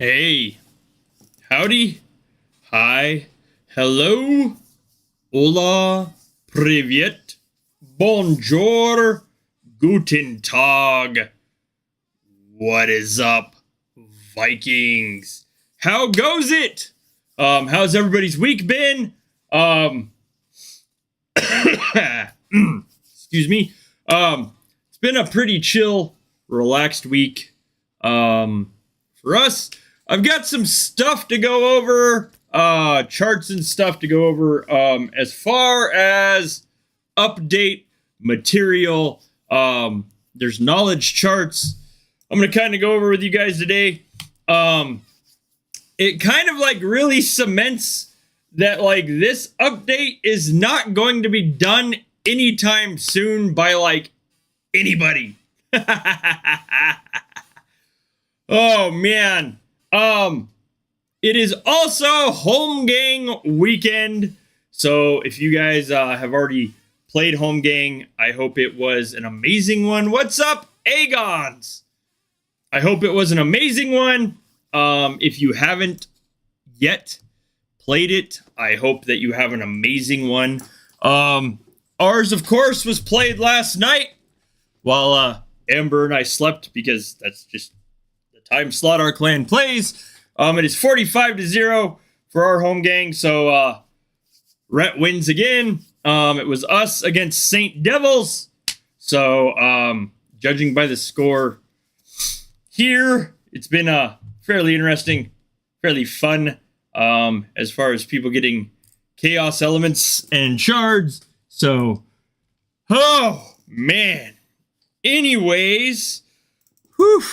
Hey, howdy, hi, hello, hola, privet, bonjour, guten tag. What is up, Vikings? How goes it? How's everybody's week been? Excuse me. It's been a pretty chill, relaxed week. For us, I've got some stuff to go over, charts and stuff to go over, as far as update material. There's knowledge charts I'm going to kind of go over with you guys today. It kind of like really cements that like this update is not going to be done anytime soon by like anybody. Oh man. It is also home gang weekend. So if you guys have already played home gang, I hope it was an amazing one. What's up, Agons? I hope it was an amazing one. If you haven't yet played it, I hope that you have an amazing one. Ours, of course, was played last night while Amber and I slept, because that's just the time slot our clan plays. It is 45-0 for our home gang, so Rhett wins again. It was us against Saint Devils. So, judging by the score here, it's been fairly interesting, fairly fun, as far as people getting chaos elements and shards. So, oh man. Anyways, whew.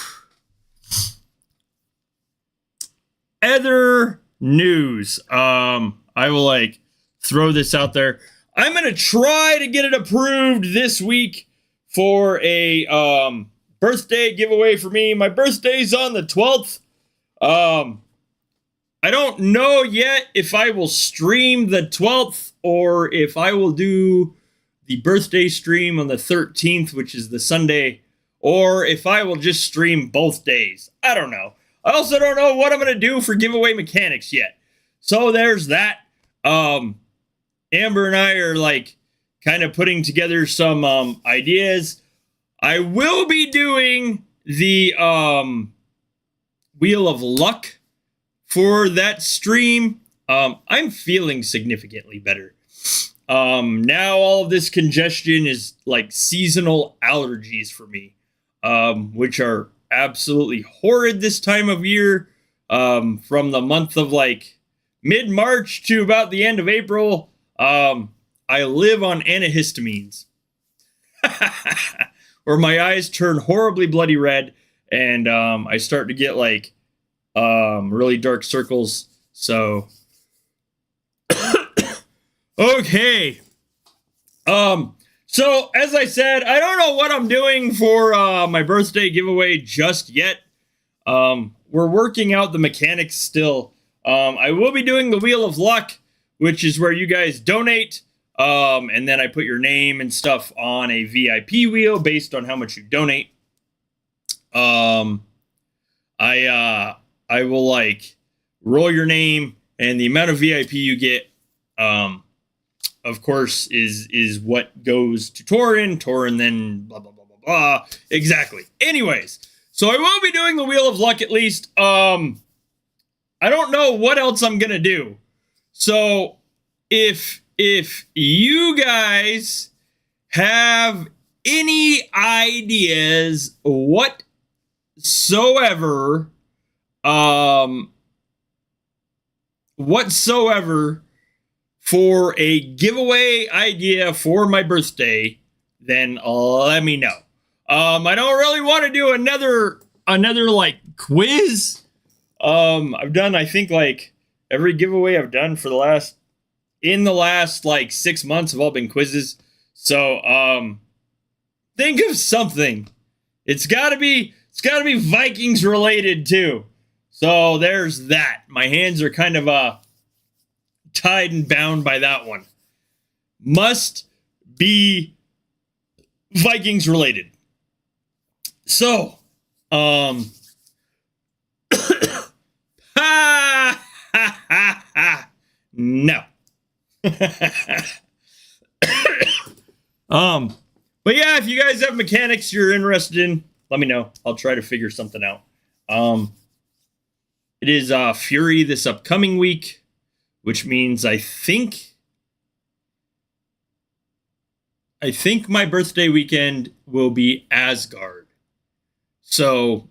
Other news. I will like throw this out there. I'm gonna try to get it approved this week for a birthday giveaway for me. My birthday's on the 12th. I don't know yet if I will stream the 12th or if I will do the birthday stream on the 13th, which is the Sunday, or if I will just stream both days. I don't know. I also don't know what I'm going to do for giveaway mechanics yet. So there's that. Amber and I are like kind of putting together some ideas. I will be doing the Wheel of Luck for that stream. I'm feeling significantly better. Now all of this congestion is like seasonal allergies for me, which are absolutely horrid this time of year. From the month of like mid-March to about the end of April, I live on antihistamines. Where my eyes turn horribly bloody red, and I start to get like really dark circles. So okay. So as I said, I don't know what I'm doing for my birthday giveaway just yet. We're working out the mechanics still. I will be doing the Wheel of Luck, which is where you guys donate. And then I put your name and stuff on a VIP wheel based on how much you donate. I will like roll your name, and the amount of VIP you get, of course, is what goes to Torin. Torin then blah, blah, blah, blah, blah. Exactly. Anyways, so I will be doing the Wheel of Luck at least. I don't know what else I'm going to do. So if you guys have any ideas whatsoever for a giveaway idea for my birthday, then let me know. I don't really want to do another like quiz. I've done, I think, like every giveaway I've done for the last like 6 months have all been quizzes. So think of something. It's gotta be Vikings related too. So there's that. My hands are kind of tied and bound by that one. Must be Vikings related. So Ha ha ha ha. No. But yeah, if you guys have mechanics you're interested in, let me know. I'll try to figure something out. It is Fury this upcoming week, which means I think my birthday weekend will be Asgard. So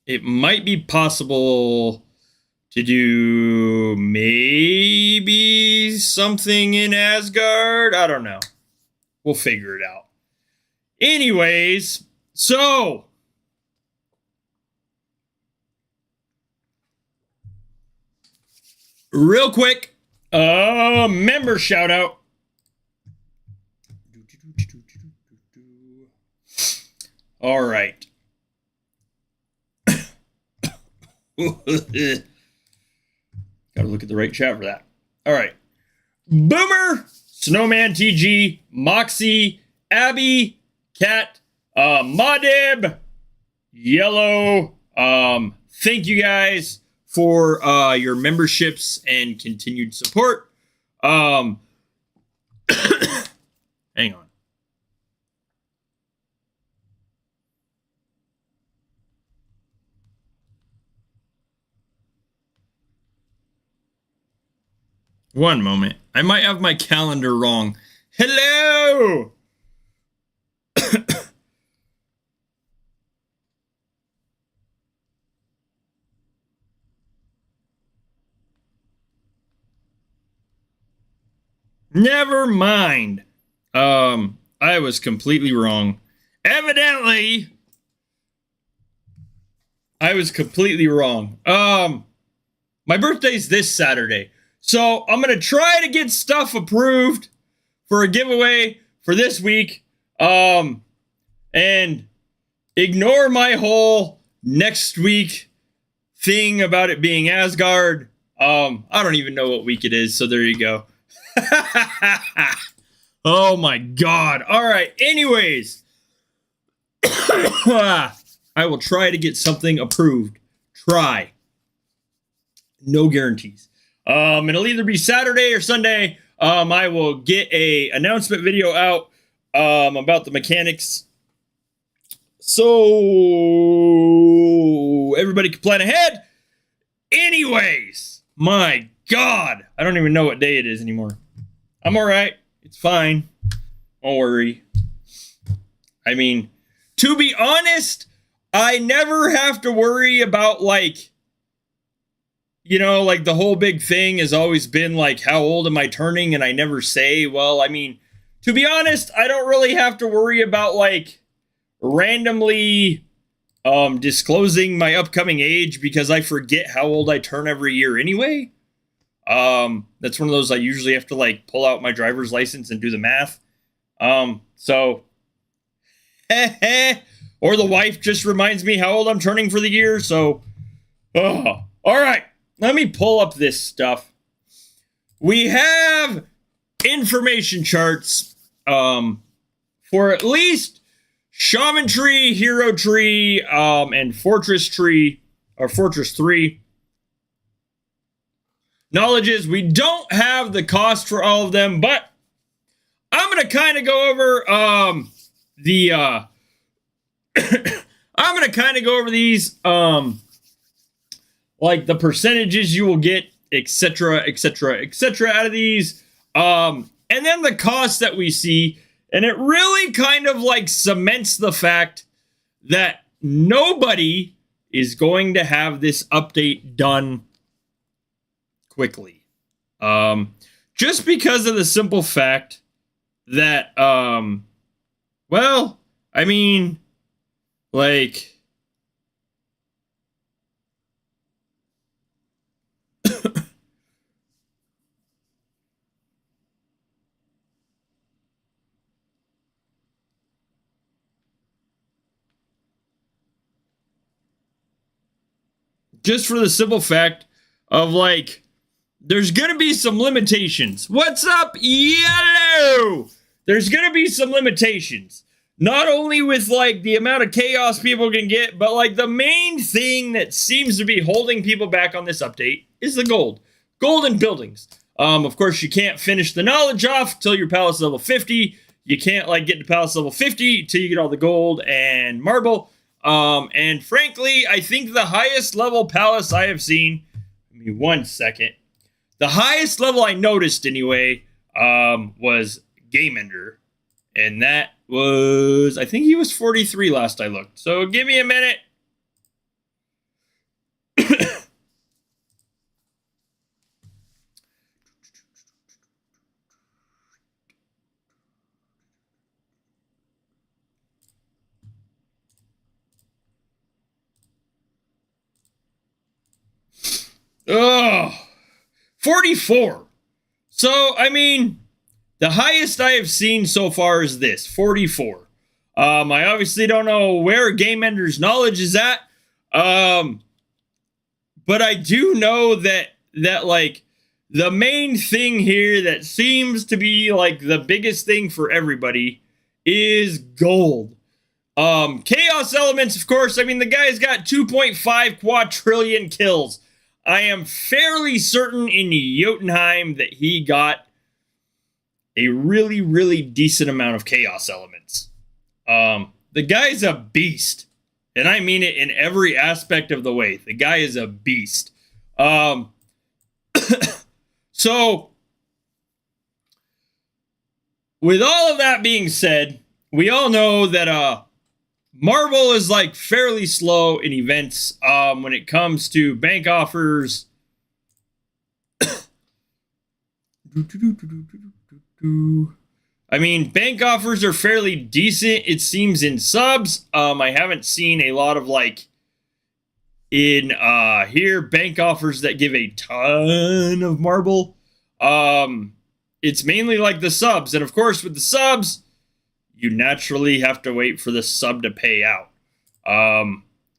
it might be possible to do maybe something in Asgard. I don't know. We'll figure it out. Anyways, so real quick, member shout out. All right. Gotta look at the right chat for that. All right. Boomer, Snowman TG, Moxie, Abby, Cat, Madib, Yellow. Thank you guys for your memberships and continued support. Hang on. One moment. I might have my calendar wrong. Hello! Never mind. I was completely wrong. Evidently, I was completely wrong. My birthday's this Saturday. So I'm going to try to get stuff approved for a giveaway for this week. And ignore my whole next week thing about it being Asgard. I don't even know what week it is. So there you go. Oh my God. All right. Anyways, I will try to get something approved. Try. No guarantees. It'll either be Saturday or Sunday. I will get a announcement video out about the mechanics, so everybody can plan ahead. Anyways, my God, I don't even know what day it is anymore. I'm all right. It's fine. Don't worry. I mean, to be honest, I never have to worry about like, you know, like the whole big thing has always been like, how old am I turning? And I never say, well, I mean, to be honest, I don't really have to worry about like randomly disclosing my upcoming age because I forget how old I turn every year anyway. That's one of those I usually have to like pull out my driver's license and do the math. So, or the wife just reminds me how old I'm turning for the year. So, all right. Let me pull up this stuff. We have information charts for at least Shaman Tree, Hero Tree, and Fortress Tree, or Fortress 3. Knowledge is we don't have the cost for all of them, but I'm going to kind of go over I'm going to kind of go over these like the percentages you will get, etc., etc., etc. out of these, and then the cost that we see, and it really kind of like cements the fact that nobody is going to have this update done quickly, just because of the simple fact that, well, I mean, like, just for the simple fact of like, there's going to be some limitations. What's up, Yellow? There's going to be some limitations. not only with like the amount of chaos people can get, but like the main thing that seems to be holding people back on this update is the gold. Gold and buildings. Of course, you can't finish the knowledge off till your palace level 50. You can't like get to palace level 50 till you get all the gold and marble. And frankly, I think the highest level palace I have seen, give me 1 second. The highest level I noticed anyway, was Game Ender. And that was, I think he was 43 last I looked. So give me a minute. Oh, 44. So, I mean, the highest I have seen so far is this, 44. I obviously don't know where Game Ender's knowledge is at. But I do know that like the main thing here that seems to be like the biggest thing for everybody is gold. Chaos elements, of course. I mean, the guy's got 2.5 quadrillion kills. I am fairly certain in Jotunheim that he got a really, really decent amount of chaos elements. The guy's a beast. And I mean it in every aspect of the way. The guy is a beast. So, with all of that being said, we all know that Marvel is like fairly slow in events when it comes to bank offers. I mean, bank offers are fairly decent, it seems, in subs. I haven't seen a lot of like in here bank offers that give a ton of marble. It's mainly like the subs, and of course with the subs, you naturally have to wait for the sub to pay out.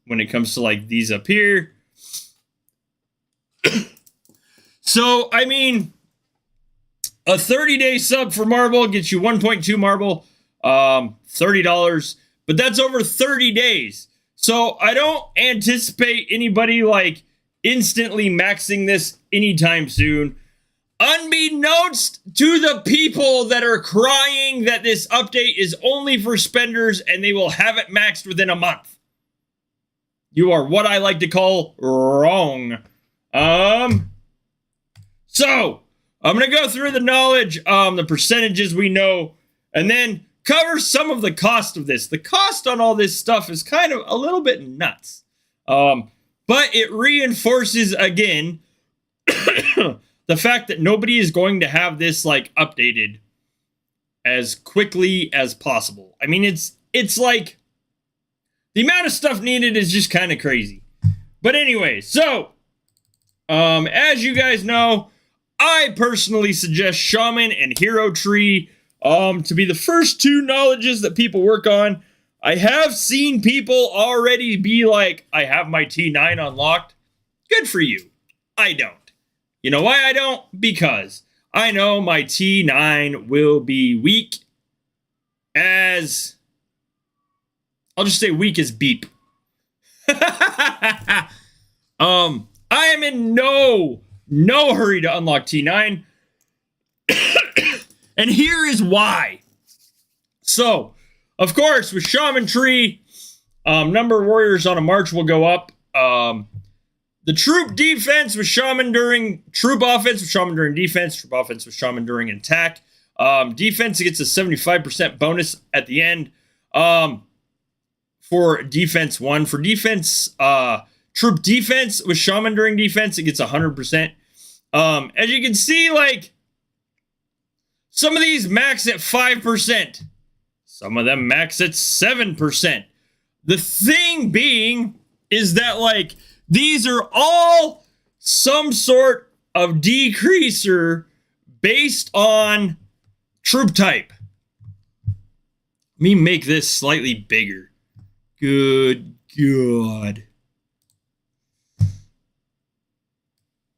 When it comes to like these up here. So, I mean, a 30-day sub for marble gets you 1.2 marble, $30, but that's over 30 days. So I don't anticipate anybody like instantly maxing this anytime soon. Unbeknownst to the people that are crying that this update is only for spenders and they will have it maxed within a month. You are what I like to call wrong. So, I'm going to go through the knowledge, the percentages we know, and then cover some of the cost of this. The cost on all this stuff is kind of a little bit nuts. But it reinforces, again, the fact that nobody is going to have this like updated as quickly as possible. I mean, it's like the amount of stuff needed is just kind of crazy. But anyway, so as you guys know, I personally suggest Shaman and Hero Tree to be the first two knowledges that people work on. I have seen people already be like, I have my T9 unlocked. Good for you. I don't. You know why I don't? Because I know my T9 will be weak as... I'll just say weak as beep. I am in no hurry to unlock T9. And here is why. So, of course, with Shaman Tree, number of warriors on a march will go up. The troop defense with Shaman during troop offense with Shaman during defense, troop offense with Shaman during attack. Defense gets a 75% bonus at the end. For defense 1. For defense, troop defense with Shaman during defense, it gets 100%. As you can see, like, some of these max at 5%. Some of them max at 7%. The thing being is that, like, these are all some sort of decreaser based on troop type. Let me make this slightly bigger. Good God.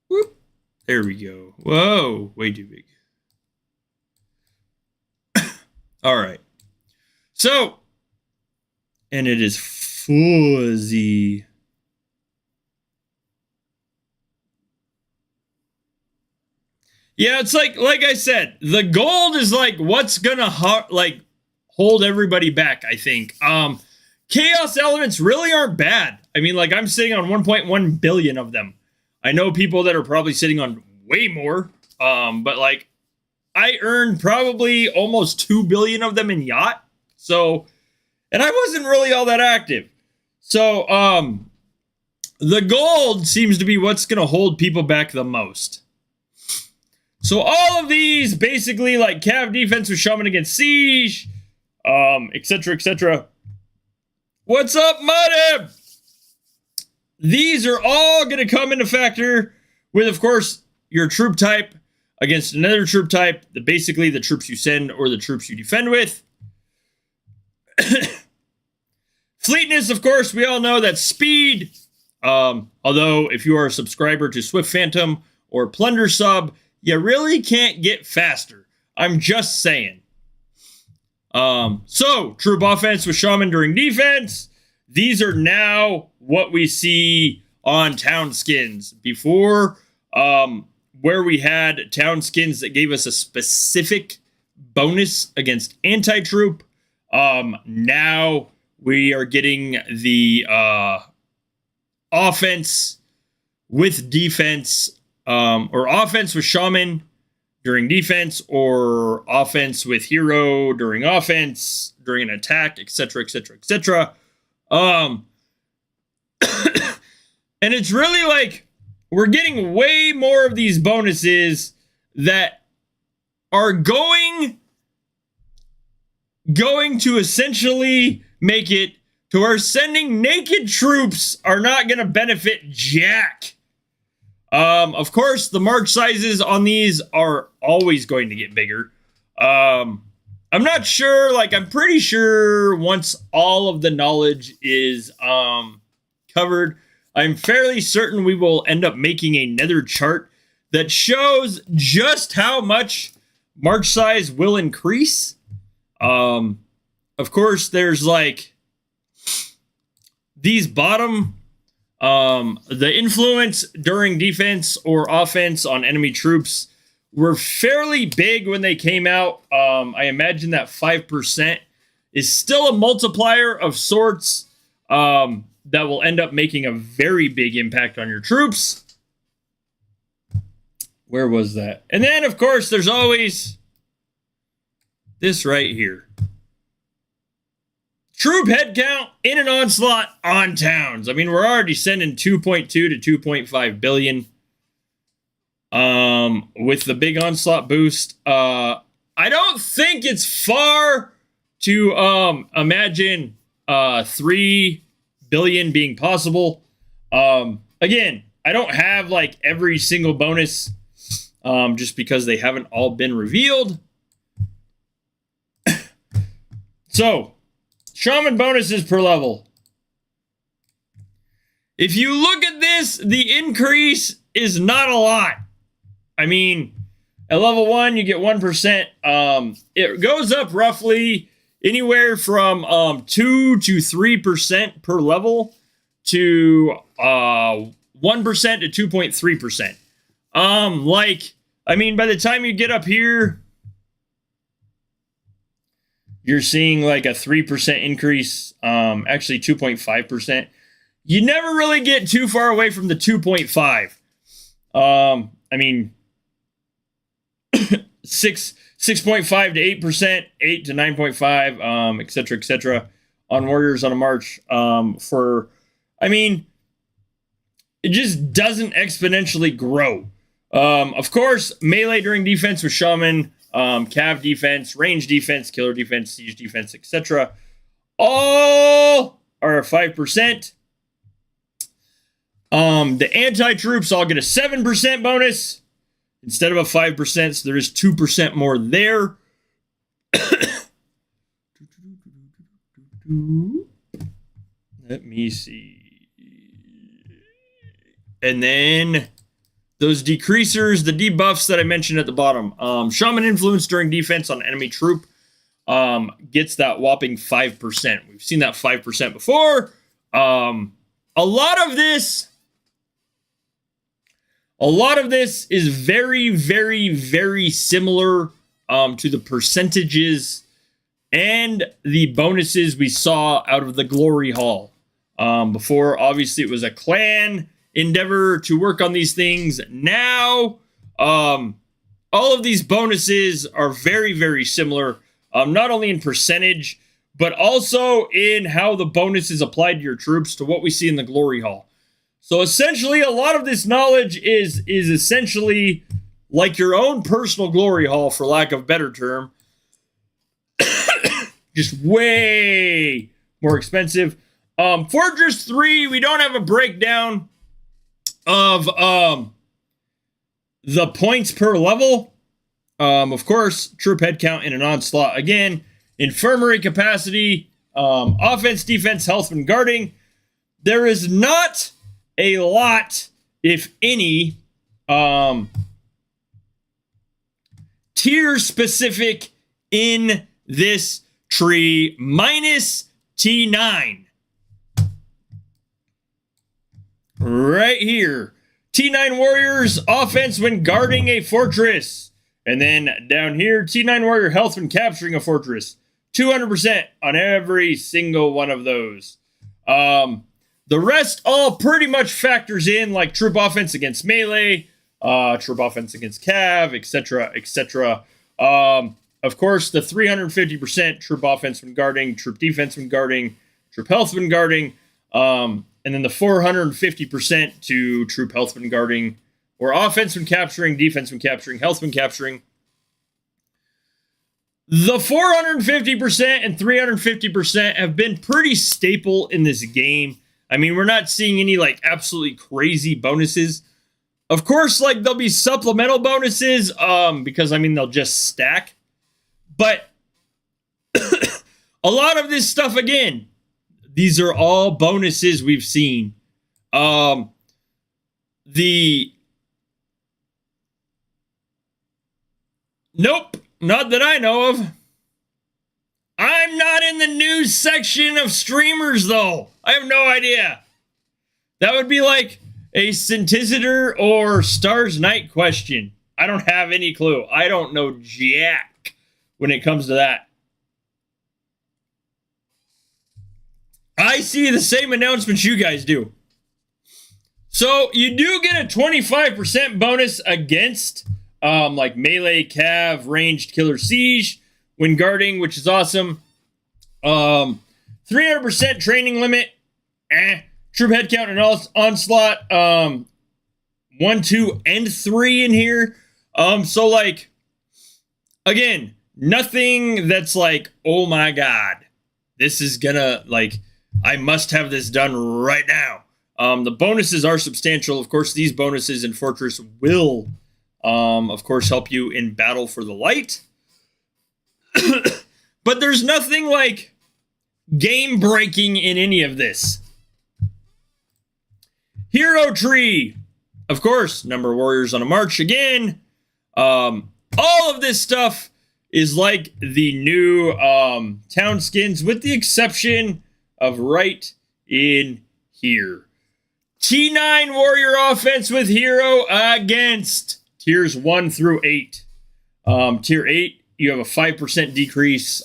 Whoop. There we go. Whoa, way too big. All right. So, And it is fuzzy. Yeah, it's like I said, the gold is like what's gonna hold everybody back, I think. Chaos elements really aren't bad. I mean, like, I'm sitting on 1.1 billion of them. I know people that are probably sitting on way more. But like, I earned probably almost 2 billion of them in yacht. So, and I wasn't really all that active. So, the gold seems to be what's going to hold people back the most. So all of these basically like Cav defense with Shaman against Siege, etc., etc. What's up, Mudib? These are all going to come into factor with, of course, your troop type against another troop type, basically the troops you send or the troops you defend with. Fleetness, of course, we all know that's speed. Although if you are a subscriber to Swift Phantom or Plunder Sub, you really can't get faster. I'm just saying. So, troop offense with Shaman during defense. These are now what we see on town skins. Before, where we had town skins that gave us a specific bonus against anti-troop, now we are getting the offense with defense, or offense with Shaman during defense, or offense with hero during offense, during an attack, etc., etc., etc. And it's really like we're getting way more of these bonuses that are going to essentially make it to where sending naked troops are not going to benefit jack. Of course, the march sizes on these are always going to get bigger. I'm not sure, like, I'm pretty sure once all of the knowledge is covered, I'm fairly certain we will end up making another chart that shows just how much march size will increase. Of course, there's like these bottom, the influence during defense or offense on enemy troops were fairly big when they came out. I imagine that 5% is still a multiplier of sorts that will end up making a very big impact on your troops. Where was that? And then, of course, there's always this right here. Troop headcount in an onslaught on towns. I mean, we're already sending 2.2 to 2.5 billion. With the big onslaught boost. I don't think it's far to imagine 3 billion being possible. Again, I don't have like every single bonus just because they haven't all been revealed. So, Shaman bonuses per level. If you look at this, the increase is not a lot. I mean, at level 1, you get 1%. It goes up roughly anywhere from 2 to 3% per level to 1% to 2.3%. Like, I mean, by the time you get up here, you're seeing like a 3% increase, actually 2.5%. You never really get too far away from the 2.5. I mean, 6.5 to 8%, 8 to 9.5, etc., etc. on Warriors on a March. I mean, it just doesn't exponentially grow. Of course, melee during defense with Shaman, Cav defense, range defense, killer defense, siege defense, etc. all are 5%. The anti-troops all get a 7% bonus instead of a 5%, so there is 2% more there. Let me see. And then those decreasers, the debuffs that I mentioned at the bottom. Shaman influence during defense on enemy troop. gets that whopping 5%. We've seen that 5% before. A lot of this is very, very, very similar to the percentages and the bonuses we saw out of the Glory Hall. Before, obviously, it was a clan endeavor to work on these things. Now, all of these bonuses are very, very similar, not only in percentage, but also in how the bonus is applied to your troops to what we see in the Glory Hall. So essentially, a lot of this knowledge is essentially like your own personal Glory Hall, for lack of a better term. Just way more expensive. Fortress 3, we don't have a breakdown of the points per level. Of course, troop head count in an onslaught. Again, infirmary capacity, offense, defense, health, and guarding. There is not a lot, if any, tier specific in this tree, minus T9. Right here. T9 warriors, offense when guarding a fortress. And then down here, T9 warrior health when capturing a fortress. 200% on every single one of those. The rest all pretty much factors in, like troop offense against melee, troop offense against cav, etc., etc. Of course, the 350% troop offense when guarding, troop defense when guarding, troop health when guarding, and then the 450% to troop health when guarding, or offense when capturing, defense when capturing, health when capturing. The 450% and 350% have been pretty staple in this game. I mean, we're not seeing any like absolutely crazy bonuses. Of course, like there'll be supplemental bonuses, because I mean they'll just stack. But a lot of this stuff, again, these are all bonuses we've seen. Nope, not that I know of. I'm not in the news section of streamers, though. I have no idea. That would be like a Synthesizer or Stars Night question. I don't have any clue. I don't know jack when it comes to that. I see the same announcements you guys do. So you do get a 25% bonus against like melee, cav, ranged, killer, siege when guarding, which is awesome. 300% training limit. Troop head count and onslaught. 1, 2, and 3 in here. So like, again, nothing that's like, oh my god, this is gonna, like, I must have this done right now. The bonuses are substantial. Of course, these bonuses in Fortress will, of course, help you in Battle for the Light. But there's nothing like game-breaking in any of this. Hero Tree. Of course, number of warriors on a march again. All of this stuff is like the new town skins, with the exception of right in here. T9 warrior offense with hero against tiers 1 through 8. Tier 8, you have a 5% decrease.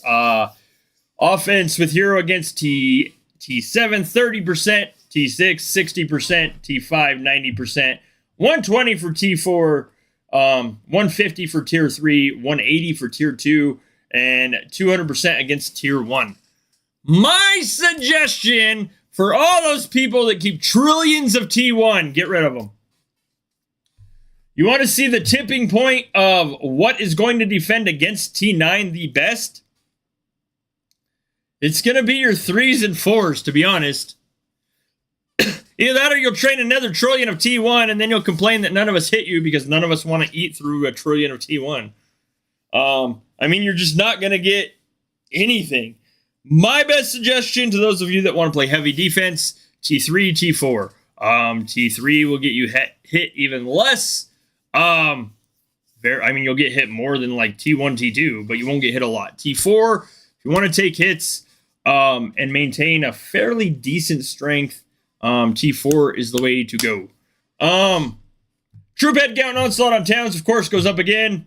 Offense with hero against T7, 30%. T6, 60%. T5, 90%. 120 for T4. 150 for tier 3. 180 for tier 2. And 200% against tier 1. My suggestion for all those people that keep trillions of T1, get rid of them. You want to see the tipping point of what is going to defend against T9 the best? It's going to be your 3s and 4s, to be honest. Either that or you'll train another trillion of T1 and then you'll complain that none of us hit you because none of us want to eat through a trillion of T1. I mean, you're just not going to get anything. My best suggestion to those of you that want to play heavy defense, T3, T4. T3 will get you hit even less. You'll get hit more than like T1, T2, but you won't get hit a lot. T4 if you want to take hits and maintain a fairly decent strength, T4 is the way to go. Troop headcount onslaught on towns, of course, goes up again.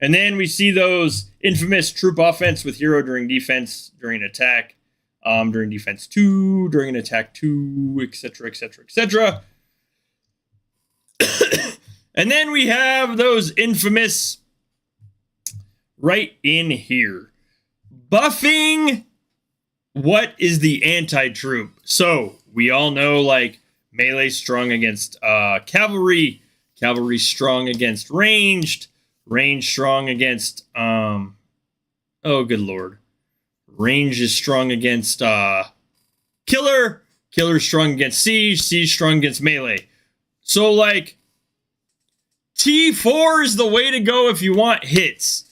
And then we see those infamous troop offense with hero during defense, during attack, during defense 2, during an attack 2, etc., etc., etc. And then we have those infamous right in here. Buffing what is the anti-troop. So we all know like melee strong against cavalry, cavalry strong against ranged, range strong against oh good lord. Range is strong against killer, killer strong against siege, siege strong against melee. So like T4 is the way to go if you want hits.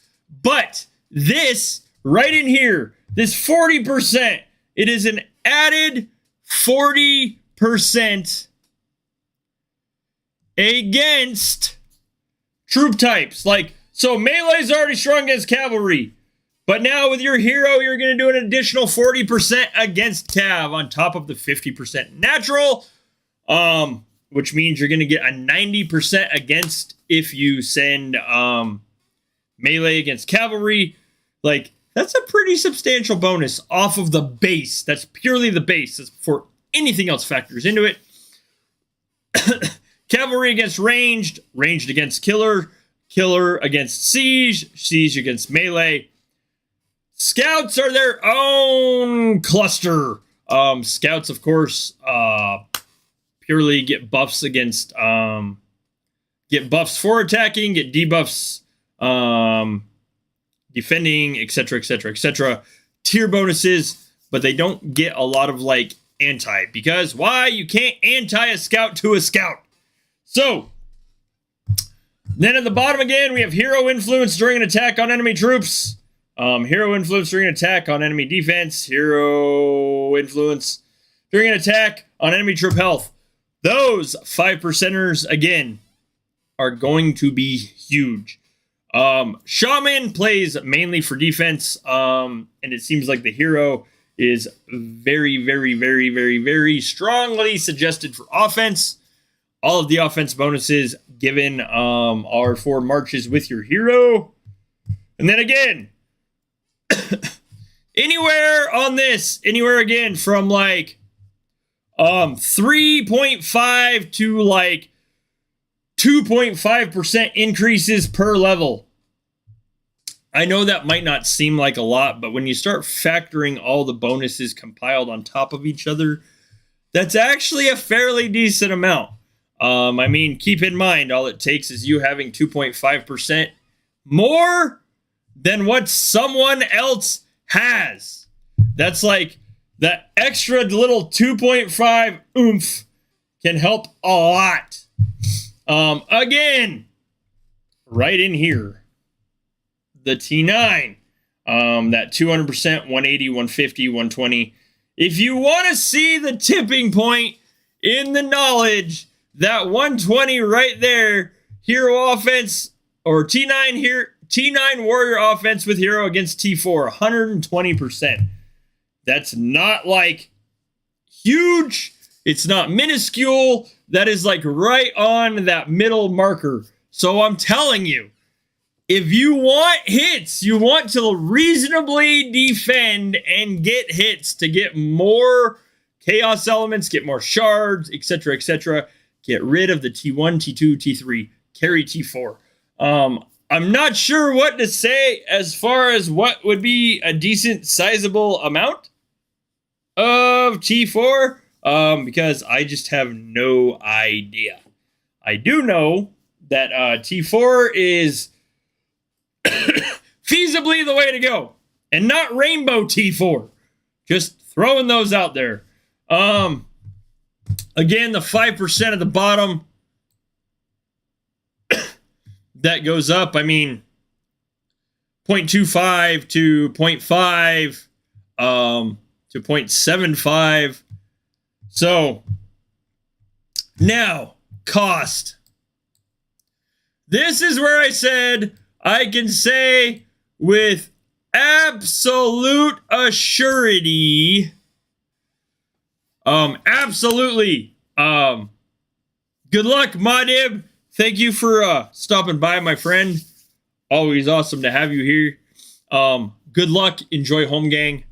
But this right in here, this 40%, it is an added 40% against troop types. Like, so melee is already strong against cavalry. But now with your hero, you're going to do an additional 40% against cav on top of the 50% natural. Which means you're going to get a 90% against if you send melee against cavalry. Like, that's a pretty substantial bonus off of the base. That's purely the base. That's before anything else factors into it. Cavalry against ranged, ranged against killer, killer against siege, siege against melee. Scouts are their own cluster. Scouts, of course, purely get buffs against, get buffs for attacking, get debuffs, defending, etc., etc., etc. Tier bonuses, but they don't get a lot of like anti, because why? You can't anti a scout to a scout. So then at the bottom again, we have hero influence during an attack on enemy troops. Hero influence during an attack on enemy defense. Hero influence during an attack on enemy troop health. Those 5%ers, again, are going to be huge. Shaman plays mainly for defense, and it seems like the hero is very, very, very, very, very strongly suggested for offense. All of the offense bonuses given are for marches with your hero. And then again, anywhere on this, anywhere again from like 3.5 to like 2.5% increases per level. I know that might not seem like a lot, but when you start factoring all the bonuses compiled on top of each other, that's actually a fairly decent amount. I mean, keep in mind, all it takes is you having 2.5% more than what someone else has. That's like that extra little 2.5 oomph can help a lot. Again, right in here, the T9, that 200%, 180, 150, 120. If you want to see the tipping point in the knowledge, that 120 right there, hero offense, or T9 here, T9 warrior offense with hero against T4, 120%. That's not like huge. It's not minuscule. That is like right on that middle marker. So I'm telling you, if you want hits, you want to reasonably defend and get hits to get more chaos elements, get more shards, etc., etc., get rid of the T1, T2, T3, carry T4. I'm not sure what to say as far as what would be a decent sizable amount of T4, because I just have no idea. I do know that T4 is feasibly the way to go, and not rainbow T4. Just throwing those out there. Again, the 5% at the bottom that goes up, I mean, 0.25 to 0.5 to 0.75. So now, cost. This is where I said I can say with absolute assurity. Absolutely. Good luck, Modib. Thank you for stopping by, my friend. Always awesome to have you here. Good luck. Enjoy Home Gang.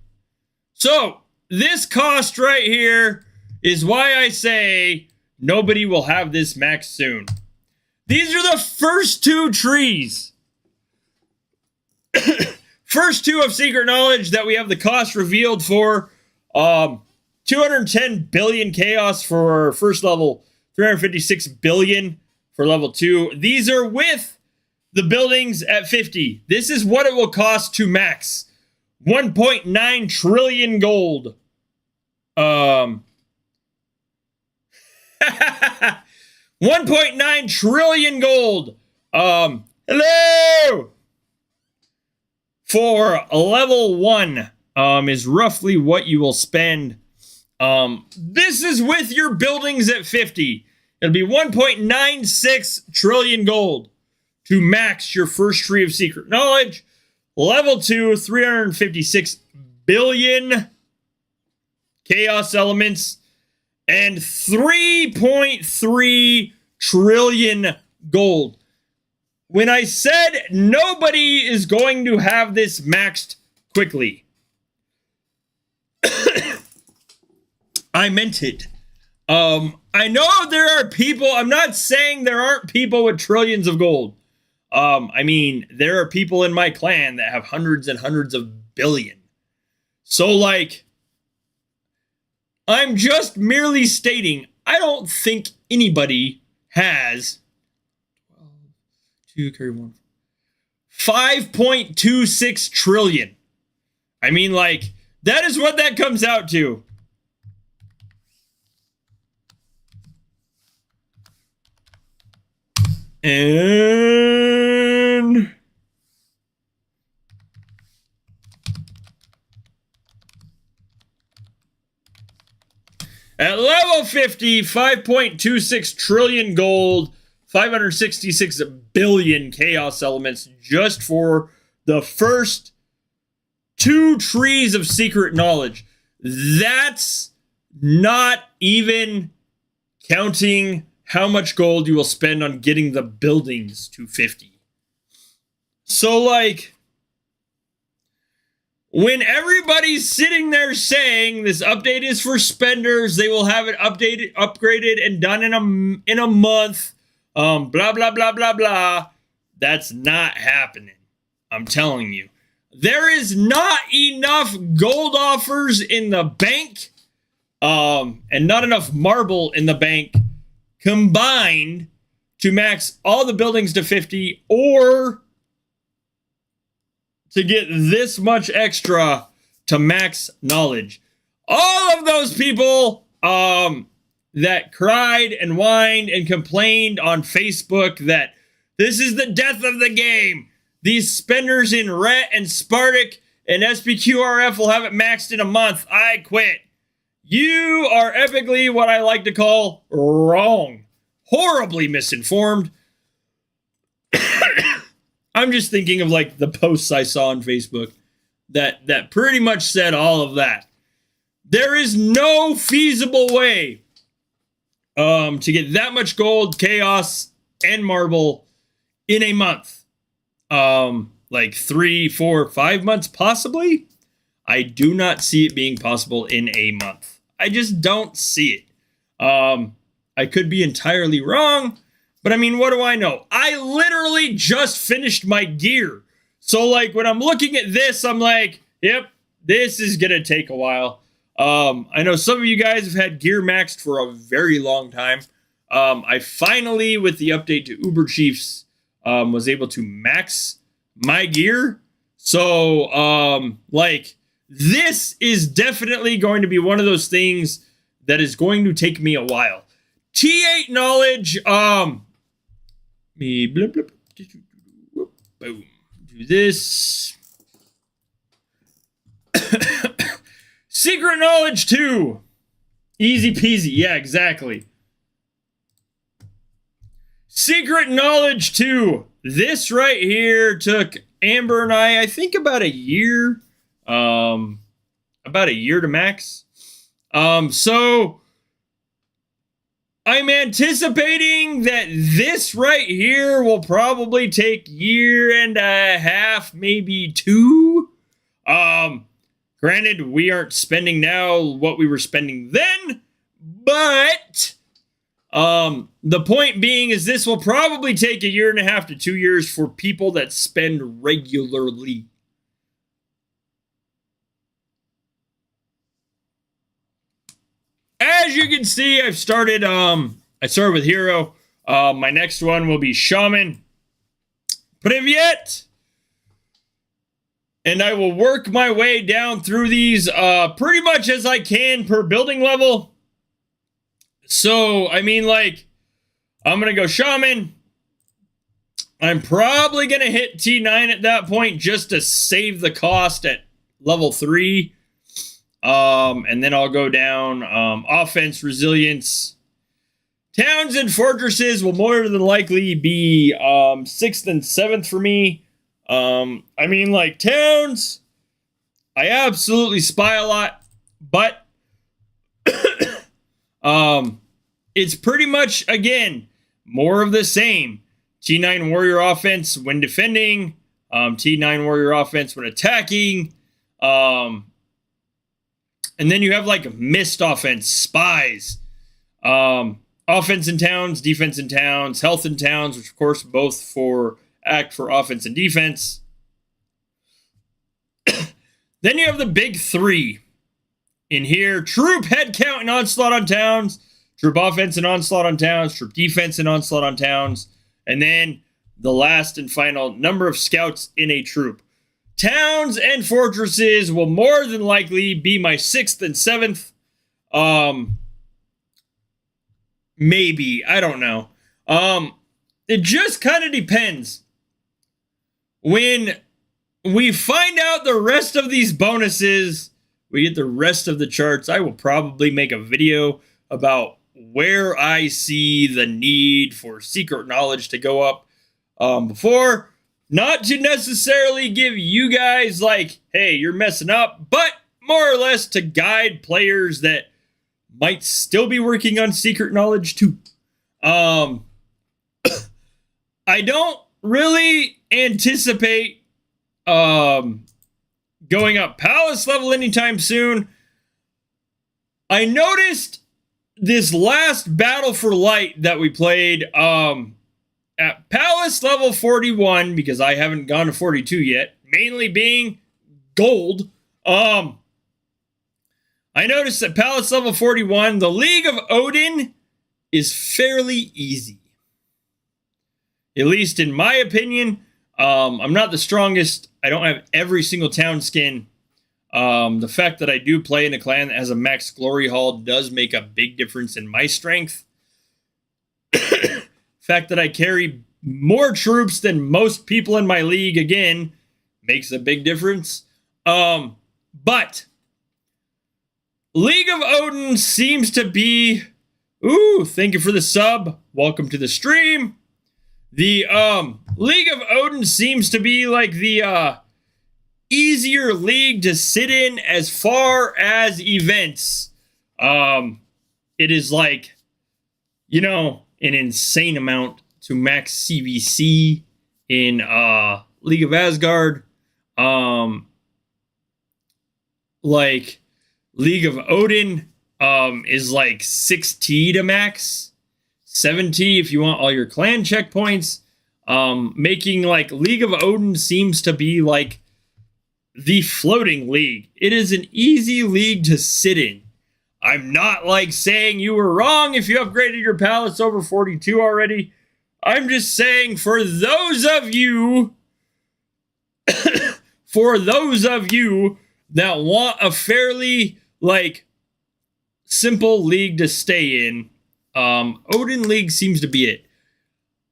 So, this cost right here is why I say nobody will have this max soon. These are the first two trees. First two of Secret Knowledge that we have the cost revealed for. 210 billion chaos for first level, 356 billion for level 2. These are with the buildings at 50. This is what it will cost to max. 1.9 trillion gold. 1.9 trillion gold. Hello! For level 1 is roughly what you will spend. This is with your buildings at 50. It'll be 1.96 trillion gold to max your first tree of secret knowledge. Level 2, 356 billion chaos elements and 3.3 trillion gold. When I said nobody is going to have this maxed quickly, I meant it. I know there are people, I'm not saying there aren't people with trillions of gold. I mean, there are people in my clan that have hundreds and hundreds of billion. So, like, I'm just merely stating, I don't think anybody has 2 carry 1 5.26 trillion. I mean, like, that is what that comes out to. And at level 50, 5.26 trillion gold, 566 billion chaos elements just for the first 2 trees of secret knowledge. That's not even counting how much gold you will spend on getting the buildings to 50. So, like, when everybody's sitting there saying this update is for spenders, they will have it updated, upgraded, and done in a month, blah, blah, blah, blah, blah, that's not happening. I'm telling you. There is not enough gold offers in the bank, and not enough marble in the bank combined to max all the buildings to 50 or to get this much extra to max knowledge. All of those people that cried and whined and complained on Facebook that this is the death of the game. These spenders in Ret and Spartak and SPQRF will have it maxed in a month. I quit. You are epically what I like to call wrong. Horribly misinformed. I'm just thinking of like the posts I saw on Facebook that pretty much said all of that. There is no feasible way to get that much gold, chaos, and marble in a month. Like 3, 4, 5 months possibly. I do not see it being possible in a month. I just don't see it. I could be entirely wrong, but I mean, what do I know? I literally just finished my gear. So like when I'm looking at this, I'm like, yep, this is going to take a while. I know some of you guys have had gear maxed for a very long time. I finally, with the update to Uber Chiefs, was able to max my gear. So, like, this is definitely going to be one of those things that is going to take me a while. T8 knowledge, boom, do this. Secret knowledge 2, easy peasy, yeah, exactly. Secret knowledge 2, this right here took Amber and I think about a year. About a year to max. So I'm anticipating that this right here will probably take year and a half, maybe two. Granted, we aren't spending now what we were spending then, but the point being is this will probably take a year and a half to 2 years for people that spend regularly. As you can see, I started with Hero. My next one will be Shaman. Privyet! And I will work my way down through these pretty much as I can per building level. So, I mean, like, I'm going to go Shaman. I'm probably going to hit T9 at that point just to save the cost at level 3. And then I'll go down offense, resilience. Towns and fortresses will more than likely be 6th and 7th for me. I mean, like, towns, I absolutely spy a lot, but it's pretty much, again, more of the same. T9 warrior offense when defending, T9 warrior offense when attacking, and then you have like mist offense, spies, offense in towns, defense in towns, health in towns, which of course both act for offense and defense. Then you have the big 3 in here: troop head count and onslaught on towns, troop offense and onslaught on towns, troop defense and onslaught on towns, and then the last and final number of scouts in a troop. Towns and fortresses will more than likely be my 6th and 7th. Maybe. I don't know. It just kind of depends. When we find out the rest of these bonuses, we get the rest of the charts, I will probably make a video about where I see the need for secret knowledge to go up before. Not to necessarily give you guys like, hey, you're messing up, but more or less to guide players that might still be working on secret knowledge too. I don't really anticipate going up palace level anytime soon. I noticed this last Battle for Light that we played, at Palace level 41, because I haven't gone to 42 yet, mainly being gold, I noticed at Palace level 41, the League of Odin is fairly easy. At least in my opinion. I'm not the strongest. I don't have every single town skin. The fact that I do play in a clan that has a max glory haul does make a big difference in my strength. Fact that I carry more troops than most people in my league, again, makes a big difference. But League of Odin seems to be... Ooh, thank you for the sub. Welcome to the stream. The League of Odin seems to be like the easier league to sit in as far as events. It is like, you know, an insane amount to max CVC in League of Asgard. Like League of Odin is like 6T to max, 7T if you want all your clan checkpoints. Making like League of Odin seems to be like the floating league. It is an easy league to sit in. I'm not like saying you were wrong if you upgraded your palace over 42 already. I'm just saying for those of you that want a fairly like simple league to stay in, Odin League seems to be it.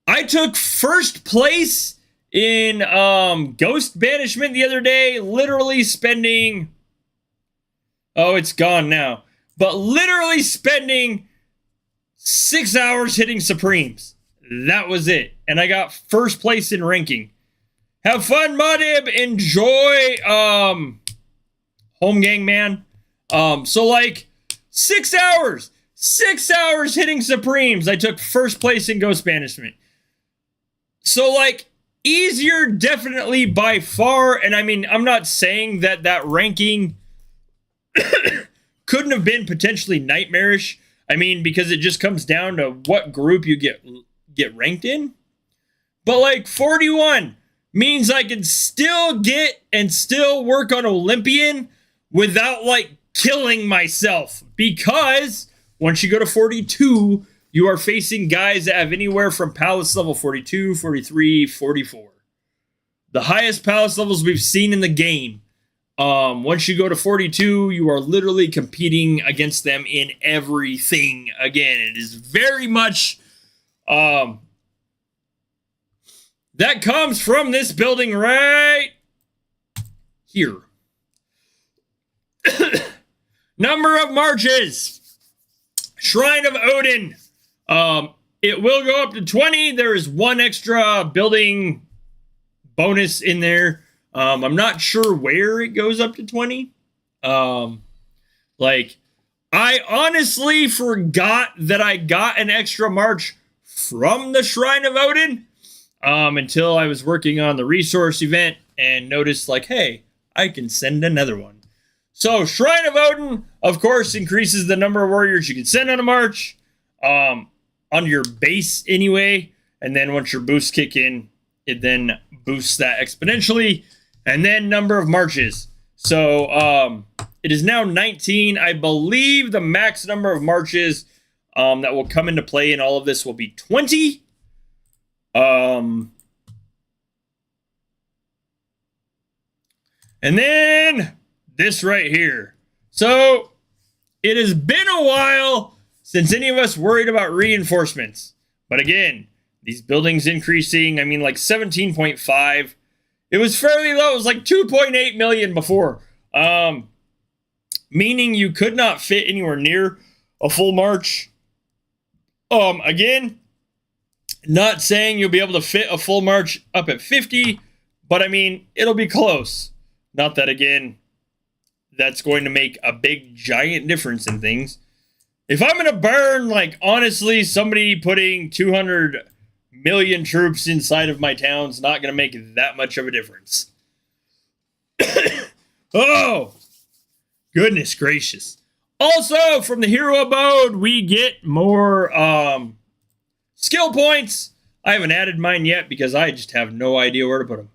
I took first place in Ghost Banishment the other day, literally spending... Oh, it's gone now. But literally spending 6 hours hitting Supremes. That was it. And I got first place in ranking. Have fun, Mudib. Enjoy home gang, man. So like 6 hours. 6 hours hitting Supremes. I took first place in Ghost Banishment. So like easier definitely by far. And I mean, I'm not saying that that ranking couldn't have been potentially nightmarish. I mean, because it just comes down to what group you get ranked in. But like 41 means I can still get and still work on Olympian without like killing myself, because once you go to 42, you are facing guys that have anywhere from Palace level 42, 43, 44. The highest Palace levels we've seen in the game. Once you go to 42, you are literally competing against them in everything. Again, it is very much that comes from this building right here. Number of marches. Shrine of Odin. It will go up to 20. There is one extra building bonus in there. I'm not sure where it goes up to 20. Like, I honestly forgot that I got an extra march from the Shrine of Odin until I was working on the resource event and noticed, like, hey, I can send another one. So, Shrine of Odin, of course, increases the number of warriors you can send on a march on your base anyway. And then once your boosts kick in, it then boosts that exponentially. And then number of marches. So, it is now 19. I believe the max number of marches that will come into play in all of this will be 20. And then this right here. So it has been a while since any of us worried about reinforcements. But again, these buildings increasing, I mean, like 17.5. It was fairly low. It was like 2.8 million before. Meaning you could not fit anywhere near a full march. Again, not saying you'll be able to fit a full march up at 50, but I mean, it'll be close. Not that, again, that's going to make a big, giant difference in things. If I'm going to burn, like, honestly, somebody putting 200 million troops inside of my town's not going to make that much of a difference. Oh, goodness gracious. Also, from the Hero Abode, we get more skill points. I haven't added mine yet because I just have no idea where to put them.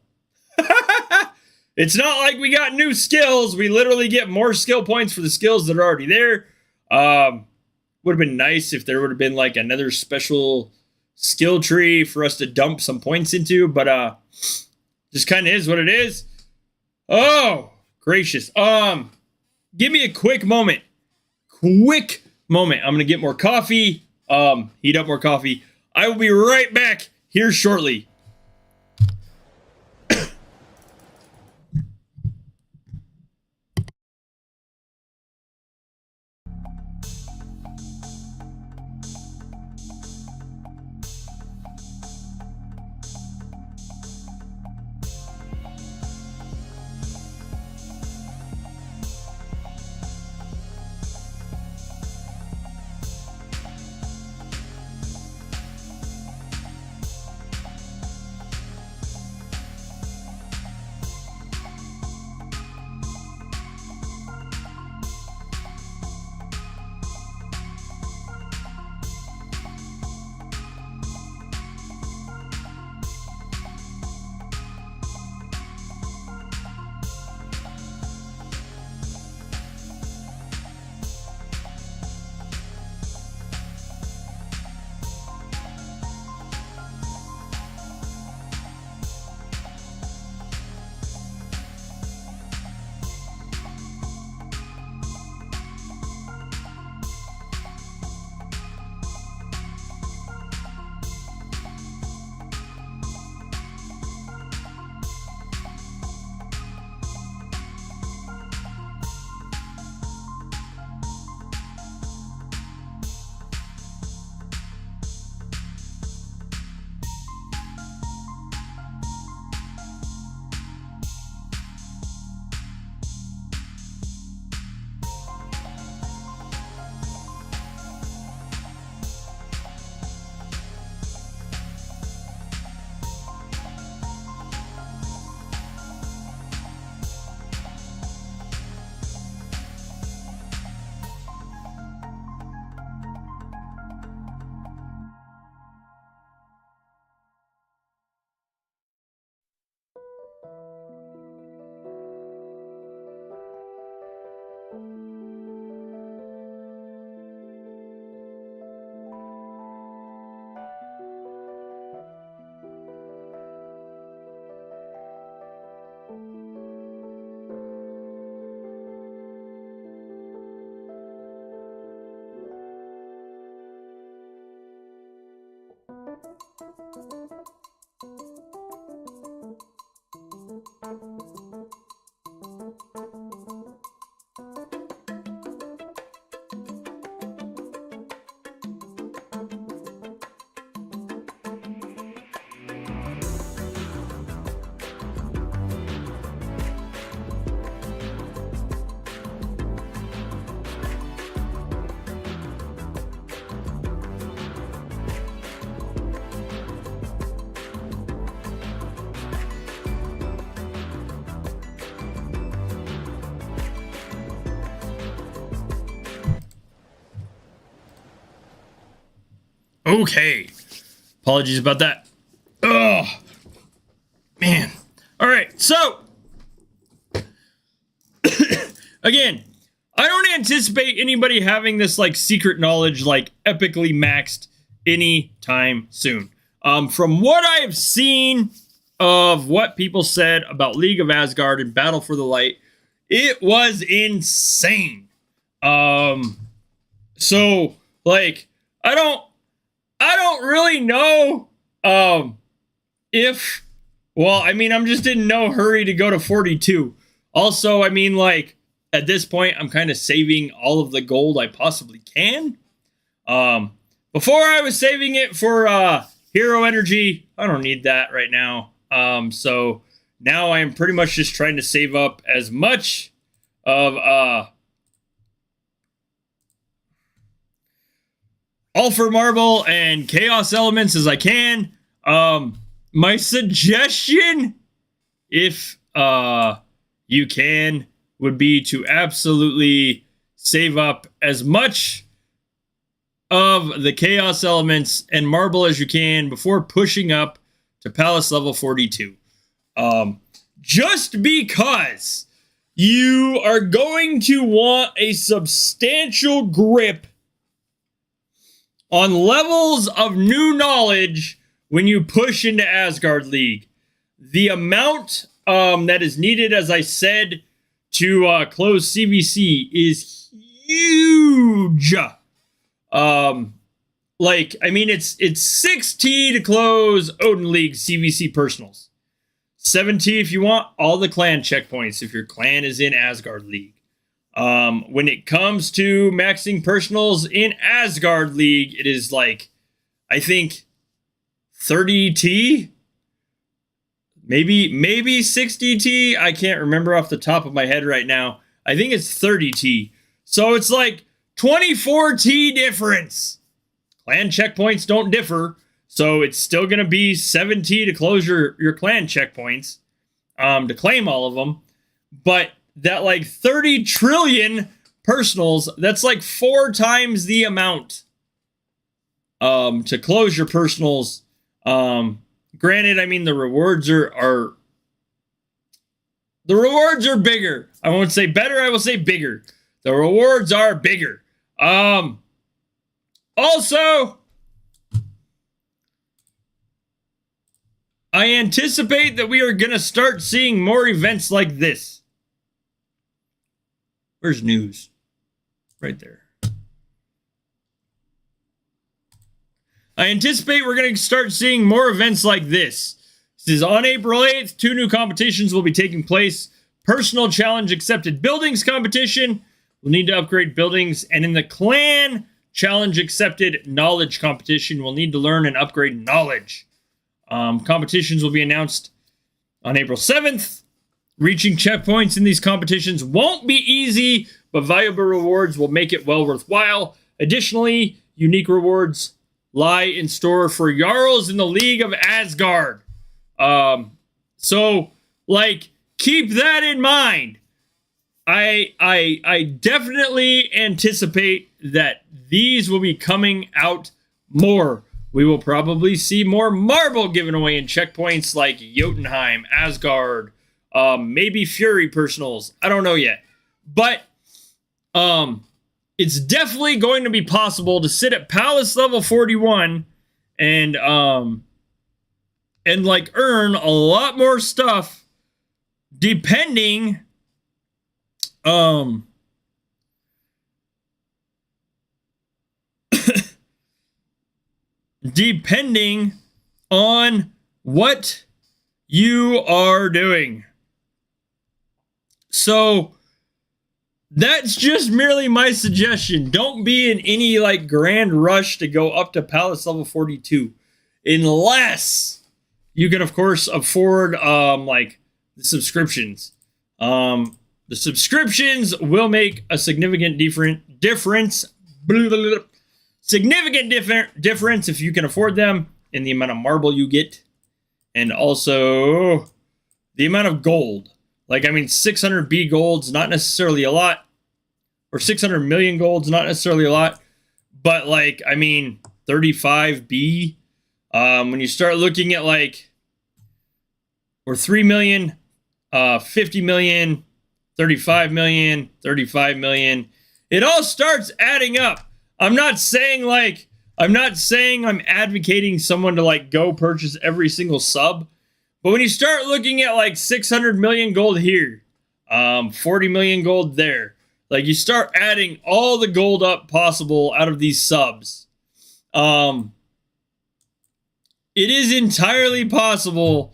It's not like we got new skills. We literally get more skill points for the skills that are already there. Would have been nice if there would have been like another special skill tree for us to dump some points into, but just kind of is what it is. Oh, gracious. Give me a quick moment. Quick moment. I'm going to get more coffee. Heat up more coffee. I will be right back here shortly. Okay. Apologies about that. Oh, man. All right, so again, I don't anticipate anybody having this like secret knowledge like epically maxed anytime soon. From what I have seen of what people said about League of Asgard and Battle for the Light, it was insane. So like I don't really know if, well, I mean, I'm just in no hurry to go to 42. Also, I mean, like, at this point, I'm kind of saving all of the gold I possibly can. Before I was saving it for hero energy. I don't need that right now. So now I'm pretty much just trying to save up as much of Ulfer Marble and Chaos Elements as I can. My suggestion, if you can, would be to absolutely save up as much of the Chaos Elements and Marble as you can before pushing up to Palace level 42. Just because you are going to want a substantial grip on levels of new knowledge when you push into Asgard League. The amount that is needed, as I said, to close CVC is huge. Like, I mean, it's 6T to close Odin League CVC personals. 7T if you want all the clan checkpoints if your clan is in Asgard League. When it comes to maxing personals in Asgard League, it is like, I think 30T, maybe 60T. I can't remember off the top of my head right now. I think it's 30T. So it's like 24T difference. Clan checkpoints don't differ, so it's still going to be 7T to close your clan checkpoints, to claim all of them. But that like 30 trillion personals, that's like 4 times the amount to close your personals. Granted, I mean, the rewards are bigger. I won't say better, I will say bigger. The rewards are bigger. Also, I anticipate that we are going to start seeing more events like this. Where's news? Right there. I anticipate we're going to start seeing more events like this. This is on April 8th. 2 new competitions will be taking place. Personal challenge accepted buildings competition. We'll need to upgrade buildings. And in the clan challenge accepted knowledge competition, we'll need to learn and upgrade knowledge. Competitions will be announced on April 7th. Reaching checkpoints in these competitions won't be easy, but valuable rewards will make it well worthwhile. Additionally, unique rewards lie in store for Jarls in the League of Asgard. So, like, keep that in mind. I definitely anticipate that these will be coming out more. We will probably see more marble given away in checkpoints like Jotunheim, Asgard, maybe Fury personals. I don't know yet. But it's definitely going to be possible to sit at Palace level 41 and like earn a lot more stuff depending depending on what you are doing. So that's just merely my suggestion. Don't be in any like grand rush to go up to Palace level 42 unless you can of course afford like the subscriptions. The subscriptions will make a significant difference. Significant difference if you can afford them in the amount of marble you get and also the amount of gold. Like, I mean, 600 B gold's not necessarily a lot, or 600 million gold's not necessarily a lot, but like, I mean, 35B. When you start looking at like, or 3 million, 50 million, 35 million, 35 million, it all starts adding up. I'm not saying I'm advocating someone to like go purchase every single sub, but when you start looking at like 600 million gold here, 40 million gold there, like you start adding all the gold up possible out of these subs. It is entirely possible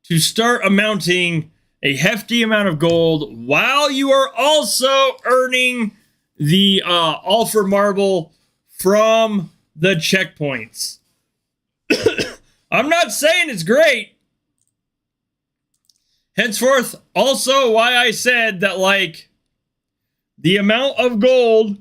to start amounting a hefty amount of gold while you are also earning the Alpha Marble from the checkpoints. I'm not saying it's great. Henceforth, also why I said that like the amount of gold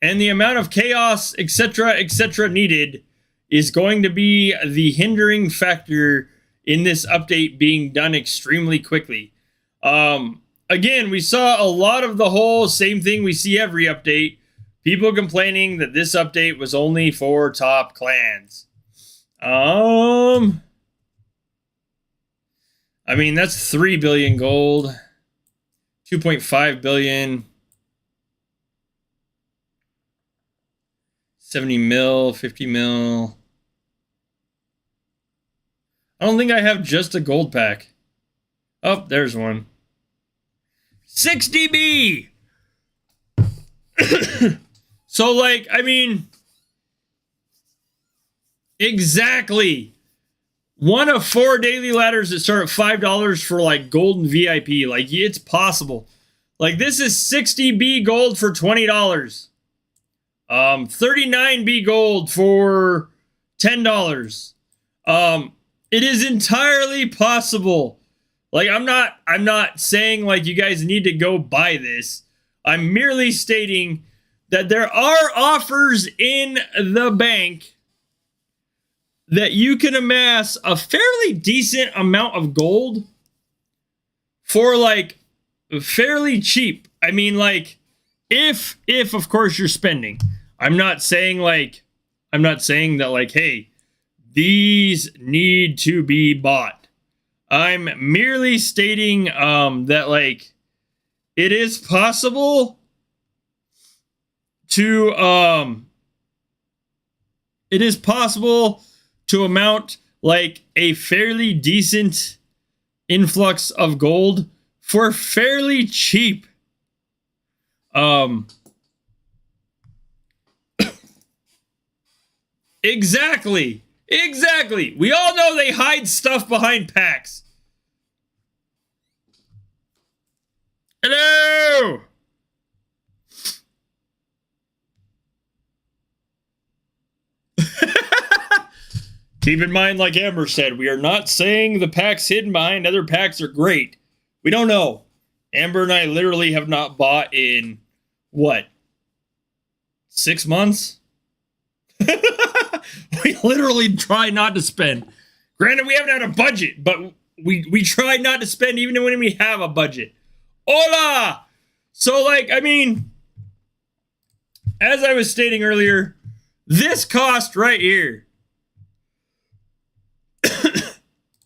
and the amount of chaos, etc., needed is going to be the hindering factor in this update being done extremely quickly. Again, we saw a lot of the whole same thing we see every update. People complaining that this update was only for top clans. I mean, that's 3 billion gold, 2.5 billion, 70 mil, 50 mil. I don't think I have just a gold pack. Oh, there's one. 60B! So, like, I mean, exactly. One of 4 daily ladders that start at $5 for, like, gold and VIP. Like, it's possible. Like, this is 60B gold for $20. 39B gold for $10. It is entirely possible. Like, I'm not saying like you guys need to go buy this. I'm merely stating that there are offers in the bank that you can amass a fairly decent amount of gold for like fairly cheap. I mean, like if of course you're spending. I'm not saying that like, hey, these need to be bought. I'm merely stating that like it is possible to amount like a fairly decent influx of gold for fairly cheap. Exactly. We all know they hide stuff behind packs. Hello! Keep in mind, like Amber said, we are not saying the packs hidden behind other packs are great. We don't know. Amber and I literally have not bought in, what, 6 months? We literally try not to spend. Granted, we haven't had a budget, but we try not to spend even when we have a budget. Hola! So, like, I mean, as I was stating earlier, this cost right here,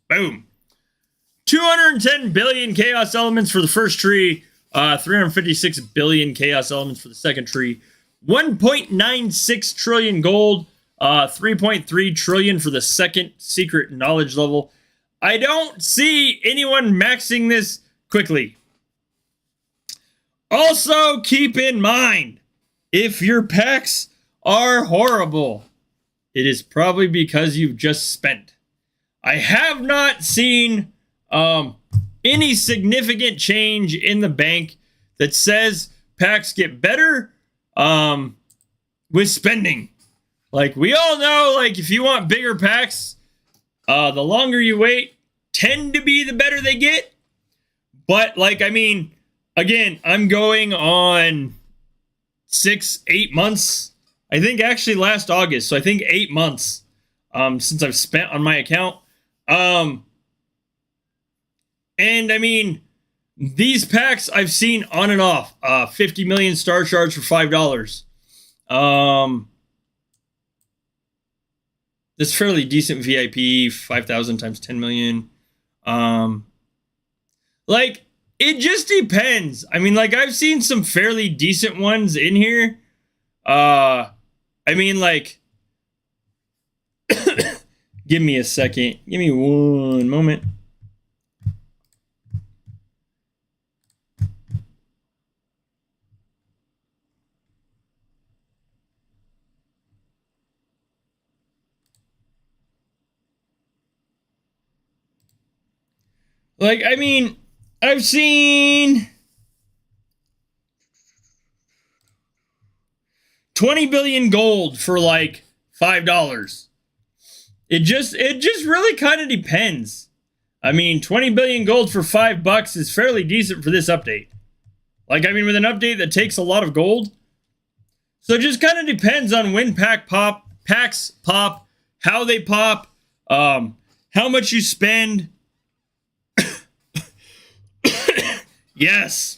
boom, 210 billion chaos elements for the first tree, 356 billion chaos elements for the second tree, 1.96 trillion gold, 3.3 trillion for the second secret knowledge level. I don't see anyone maxing this quickly. Also, keep in mind, if your packs are horrible, it is probably because you've just spent. I have not seen any significant change in the bank that says packs get better with spending. Like, we all know, like, if you want bigger packs, the longer you wait, tend to be the better they get. But, like, I mean, again, I'm going on 6-8 months. I think actually last August. So I think 8 months since I've spent on my account. And I mean, these packs I've seen on and off. 50 million star shards for $5. This fairly decent VIP, 5,000 times 10 million. Like, it just depends. I mean, like, I've seen some fairly decent ones in here. I mean, like, give me a second. Give me one moment. Like, I mean, I've seen 20 billion gold for like $5. It just really kind of depends. I mean, 20 billion gold for $5 is fairly decent for this update. Like, I mean, with an update that takes a lot of gold. So it just kind of depends on when packs pop, how they pop, how much you spend. Yes.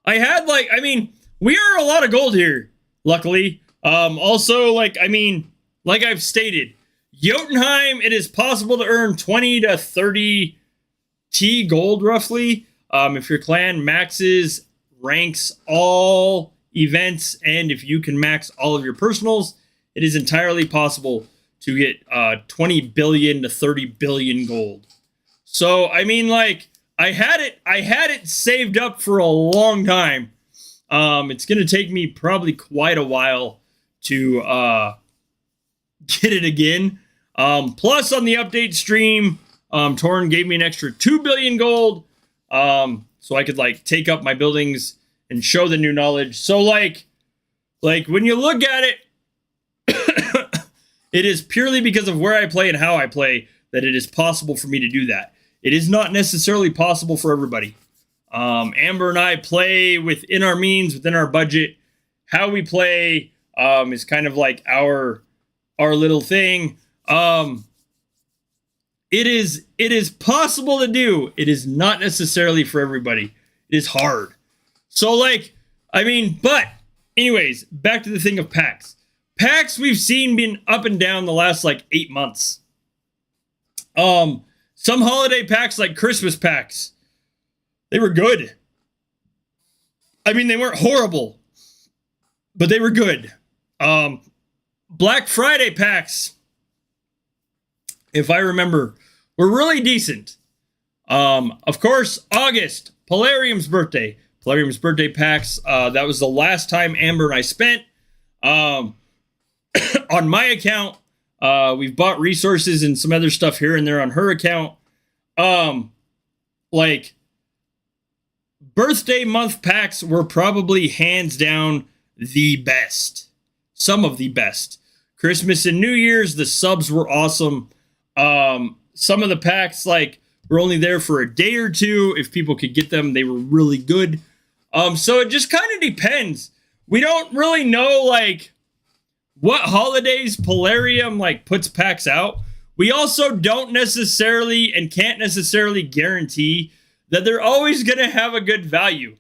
I had like, I mean, we are a lot of gold here, luckily. Also, like, I mean, like I've stated, Jotunheim, it is possible to earn 20 to 30 T gold, roughly. If your clan maxes, ranks all events, and if you can max all of your personals, it is entirely possible to get 20 billion to 30 billion gold. So, I mean, like, I had it saved up for a long time. It's going to take me probably quite a while to get it again. Plus, on the update stream, Torn gave me an extra 2 billion gold, so I could, like, take up my buildings and show the new knowledge. So, like when you look at it, it is purely because of where I play and how I play that it is possible for me to do that. It is not necessarily possible for everybody. Amber and I play within our means, within our budget. How we play is kind of like our little thing. It is possible to do. It is not necessarily for everybody. It is hard. So, like, I mean, but anyways, back to the thing of packs. Packs we've seen been up and down the last like 8 months. Some holiday packs, like Christmas packs, they were good. I mean, they weren't horrible, but they were good. Black Friday packs, if I remember, were really decent. Of course, August, Polarium's birthday. Polarium's birthday packs, that was the last time Amber and I spent. On my account, we've bought resources and some other stuff here and there on her account. Like, birthday month packs were probably hands down the best. Some of the best. Christmas and New Year's, the subs were awesome. Some of the packs, like, were only there for a day or two. If people could get them, they were really good. So it just kind of depends. We don't really know, like, what holidays Polarium, like, puts packs out. We also don't necessarily and can't necessarily guarantee that they're always going to have a good value.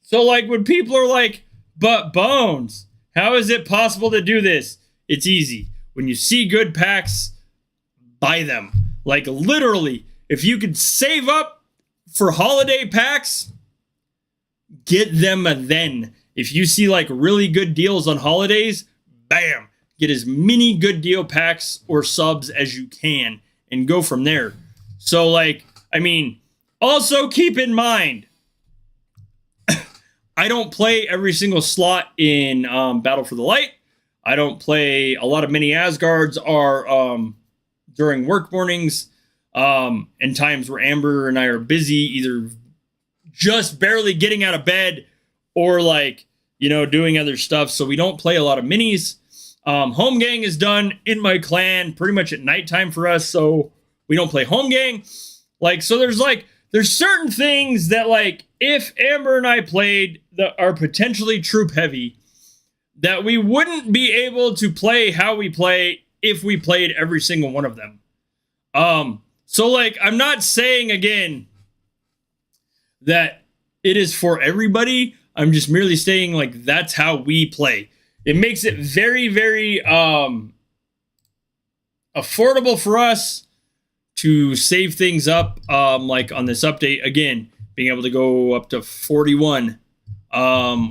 So, like, when people are like, but Bones, how is it possible to do this? It's easy. When you see good packs, buy them. Like, literally, if you could save up for holiday packs, get them then. If you see, like, really good deals on holidays, bam, get as many good deal packs or subs as you can and go from there. So, like, I mean, also keep in mind, I don't play every single slot in Battle for the Light. I don't play a lot of mini Asgards are during work mornings and times where Amber and I are busy, either just barely getting out of bed or, like, you know, doing other stuff. So we don't play a lot of minis. Home gang is done in my clan pretty much at nighttime for us, so we don't play home gang. Like, so there's certain things that, like, if Amber and I played that are potentially troop heavy, that we wouldn't be able to play how we play if we played every single one of them. So, like, I'm not saying, again, that it is for everybody. I'm just merely saying, like, that's how we play. It makes it very, very, affordable for us to save things up, like on this update, again, being able to go up to 41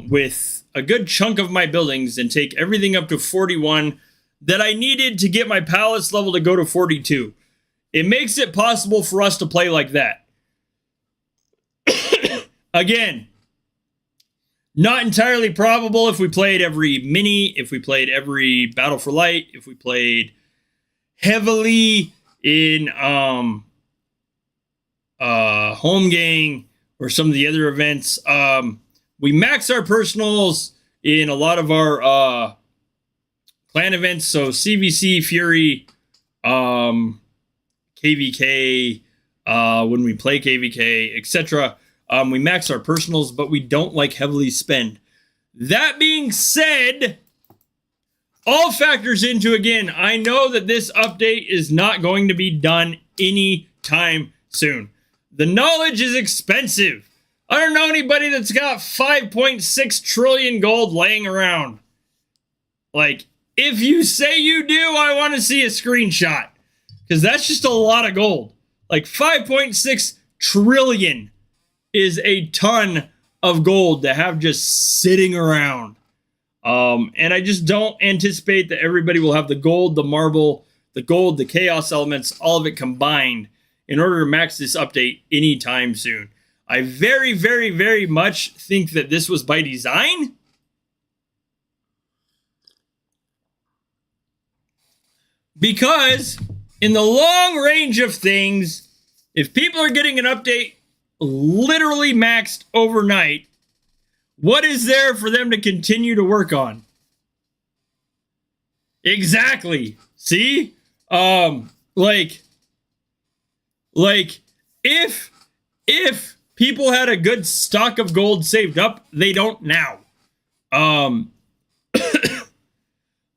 with a good chunk of my buildings and take everything up to 41 that I needed to get my palace level to go to 42. It makes it possible for us to play like that. Again, not entirely probable if we played every mini, if we played every Battle for Light, if we played heavily in Home Gang or some of the other events. We max our personals in a lot of our clan events, so CVC, Fury, KVK, when we play KVK, etc. We max our personals, but we don't like heavily spend. That being said, all factors into, again, I know that this update is not going to be done anytime soon. The knowledge is expensive. I don't know anybody that's got 5.6 trillion gold laying around. Like, if you say you do, I want to see a screenshot. Because that's just a lot of gold. Like, 5.6 trillion is a ton of gold to have just sitting around. And I just don't anticipate that everybody will have the gold, the marble, the gold, the chaos elements, all of it combined in order to max this update anytime soon. I very, very, very much think that this was by design. Because in the long range of things, if people are getting an update literally maxed overnight, what is there for them to continue to work on? Exactly. See? Like if people had a good stock of gold saved up, they don't now. I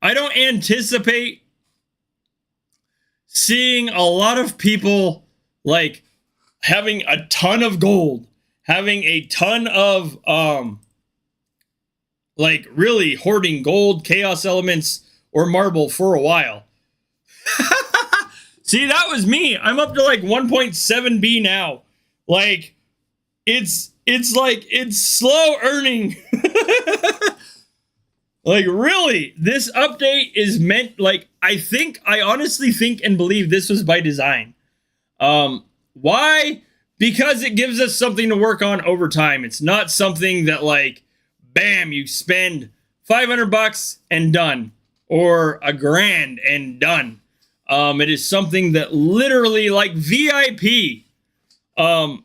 don't anticipate seeing a lot of people like having a ton of gold, having a ton of like really hoarding gold, chaos elements, or marble for a while. See, that was me. I'm up to like 1.7B now. Like, it's like, it's slow earning. Like, really, this update is meant, like, I honestly think and believe this was by design. Why? Because it gives us something to work on over time. It's not something that, like, bam, you spend $500 and done, or $1,000 and done. It is something that literally, like VIP, to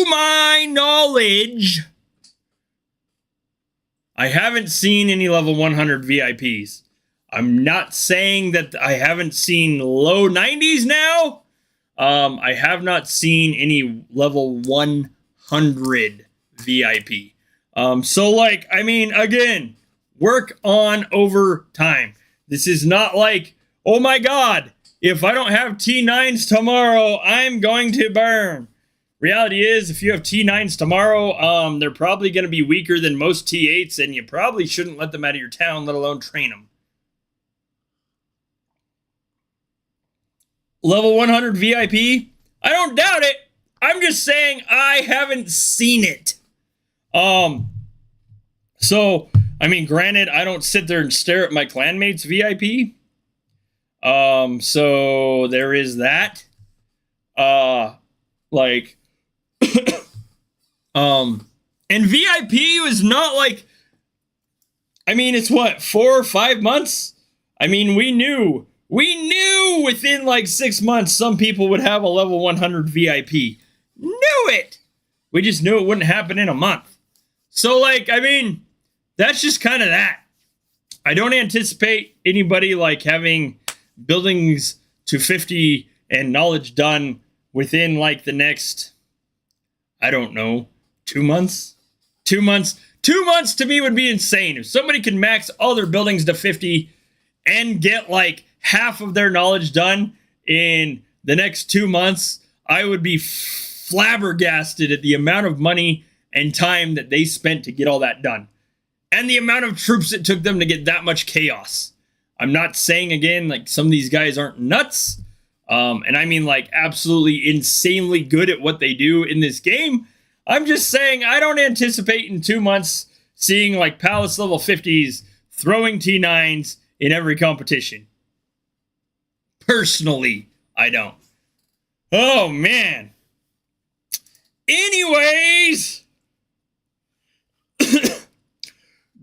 my knowledge, I haven't seen any level 100 VIPs. I'm not saying that I haven't seen low 90s now. I have not seen any level 100 VIP. So, like, I mean, again, work on over time. This is not like, oh my God, if I don't have T9s tomorrow, I'm going to burn. Reality is, if you have T9s tomorrow, they're probably going to be weaker than most T8s, and you probably shouldn't let them out of your town, let alone train them. Level 100 VIP? I don't doubt it. I'm just saying I haven't seen it. So, I mean, granted, I don't sit there and stare at my clanmates VIP. So there is that. Like, and VIP was not like, I mean, it's what, 4 or 5 months? I mean, we knew within like 6 months, some people would have a level 100 VIP. Knew it. We just knew it wouldn't happen in a month. So, like, I mean, that's just kind of that. I don't anticipate anybody like having buildings to 50 and knowledge done within like the next, I don't know, 2 months. 2 months. 2 months to me would be insane. If somebody could max all their buildings to 50 and get like half of their knowledge done in the next 2 months, I would be flabbergasted at the amount of money and time that they spent to get all that done. And the amount of troops it took them to get that much chaos. I'm not saying, again, like, some of these guys aren't nuts. And I mean, like, absolutely insanely good at what they do in this game. I'm just saying I don't anticipate in 2 months seeing, like, Palace level 50s throwing T9s in every competition. Personally, I don't. Oh, man. Anyways,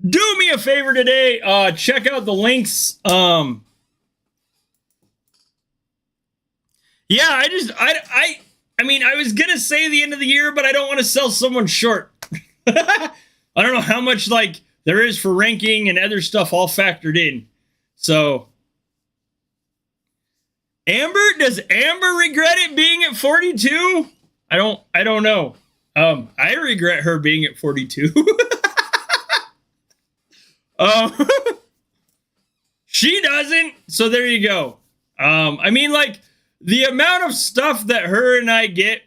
do me a favor today. Check out the links. Yeah, I mean, I was gonna say the end of the year, but I don't want to sell someone short. I don't know how much, like, there is for ranking and other stuff all factored in. So, does Amber regret it being at 42? I don't know. I regret her being at 42. She doesn't, so there you go. I mean, like, the amount of stuff that her and I get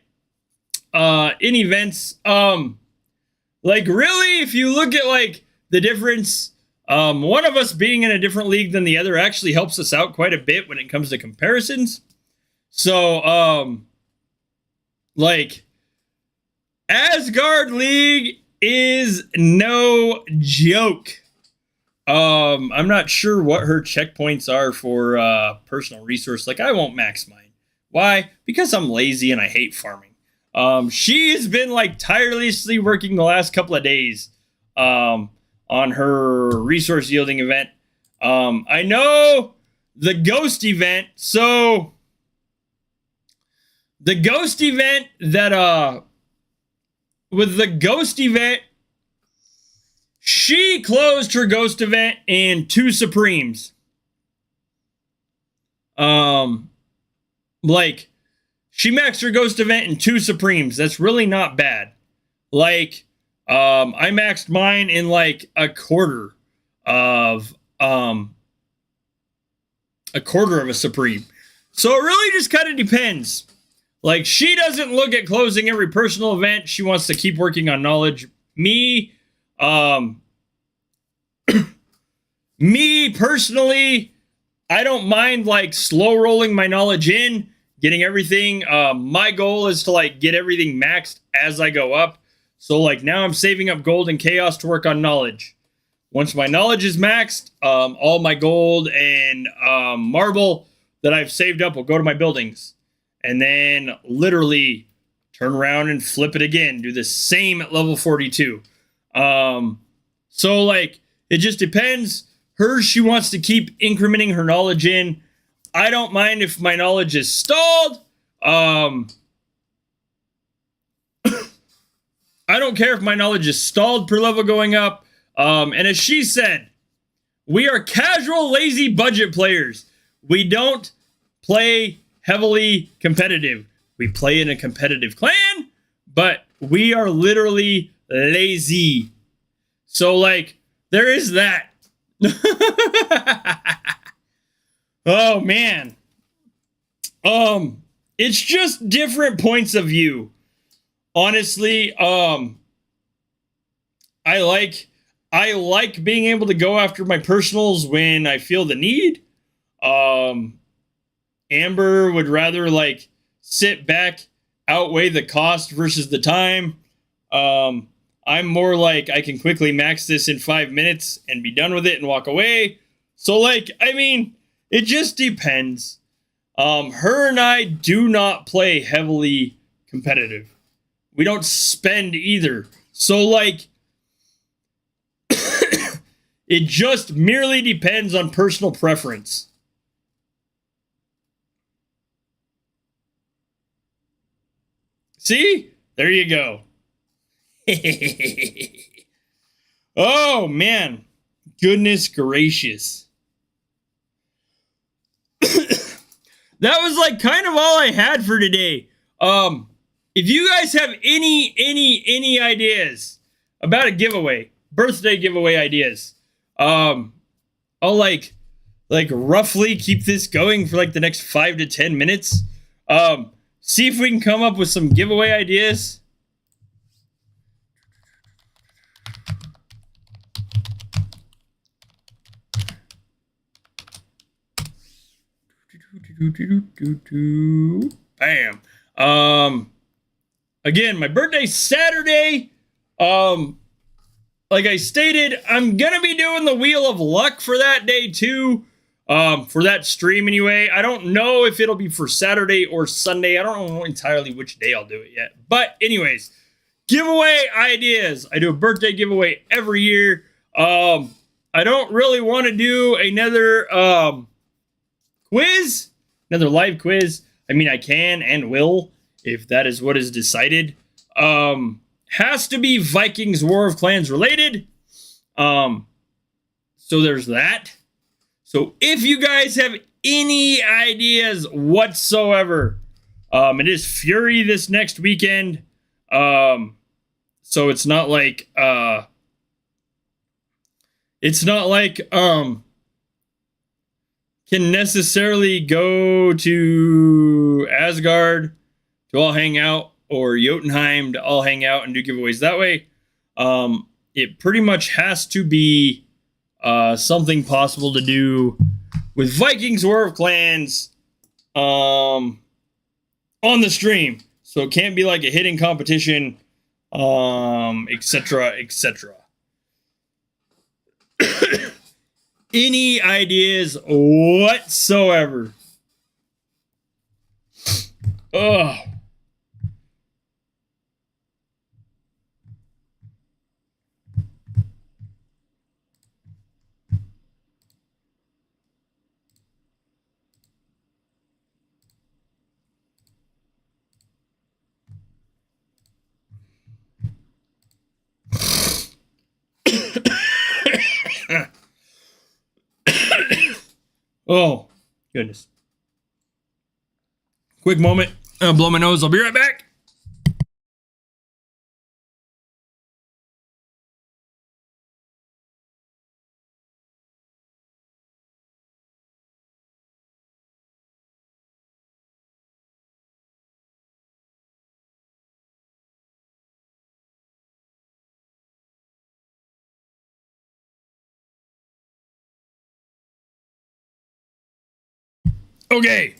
in events, like, really, if you look at, like, the difference, one of us being in a different league than the other actually helps us out quite a bit when it comes to comparisons. So, like, Asgard League is no joke. I'm not sure what her checkpoints are for personal resource. Like, I won't max mine. Why? Because I'm lazy and I hate farming. She has been, like, tirelessly working the last couple of days on her resource yielding event. I know the ghost event. So the ghost event that with the ghost event, she closed her ghost event in 2 Supremes. Like, she maxed her ghost event in 2 Supremes. That's really not bad. Like, I maxed mine in, like, a quarter of a Supreme. So it really just kind of depends. Like, she doesn't look at closing every personal event. She wants to keep working on knowledge. Me personally, I don't mind, like, slow rolling my knowledge in, getting everything. My goal is to, like, get everything maxed as I go up. So, like, now I'm saving up gold and chaos to work on knowledge. Once my knowledge is maxed, all my gold and marble that I've saved up will go to my buildings. And then literally turn around and flip it again. Do the same at level 42. So, like, it just depends. She wants to keep incrementing her knowledge in. I don't mind if my knowledge is stalled. I don't care if my knowledge is stalled per level going up. And as she said, we are casual, lazy budget players. We don't play heavily competitive. We play in a competitive clan, but we are literally lazy. So, like, there is that. Oh, man. It's just different points of view. Honestly, I like being able to go after my personals when I feel the need. Amber would rather, like, sit back, outweigh the cost versus the time. I'm more like, I can quickly max this in 5 minutes and be done with it and walk away. So, like, I mean, it just depends. Her and I do not play heavily competitive. We don't spend either. So, like, it just merely depends on personal preference. See? There you go. Oh, man. Goodness gracious. That was, like, kind of all I had for today. If you guys have any ideas about a giveaway, birthday giveaway ideas, I'll like roughly keep this going for, like, the next 5 to 10 minutes. See if we can come up with some giveaway ideas. Bam. Again, my birthday's Saturday. Like I stated, I'm gonna be doing the Wheel of Luck for that day too. For that stream anyway. I don't know if it'll be for Saturday or Sunday. I don't know entirely which day I'll do it yet. But anyways, giveaway ideas. I do a birthday giveaway every year. I don't really want to do another quiz, another live quiz. I mean, I can and will if that is what is decided. Has to be Vikings War of Clans related. So there's that. So if you guys have any ideas whatsoever, it is Fury this next weekend. So it's not like can necessarily go to Asgard to all hang out or Jotunheim to all hang out and do giveaways that way. It pretty much has to be something possible to do with Vikings War of Clans on the stream. So it can't be like a hidden competition, etc., etc. Any ideas whatsoever? Ugh. Oh, goodness. Quick moment. I'll blow my nose. I'll be right back. Okay.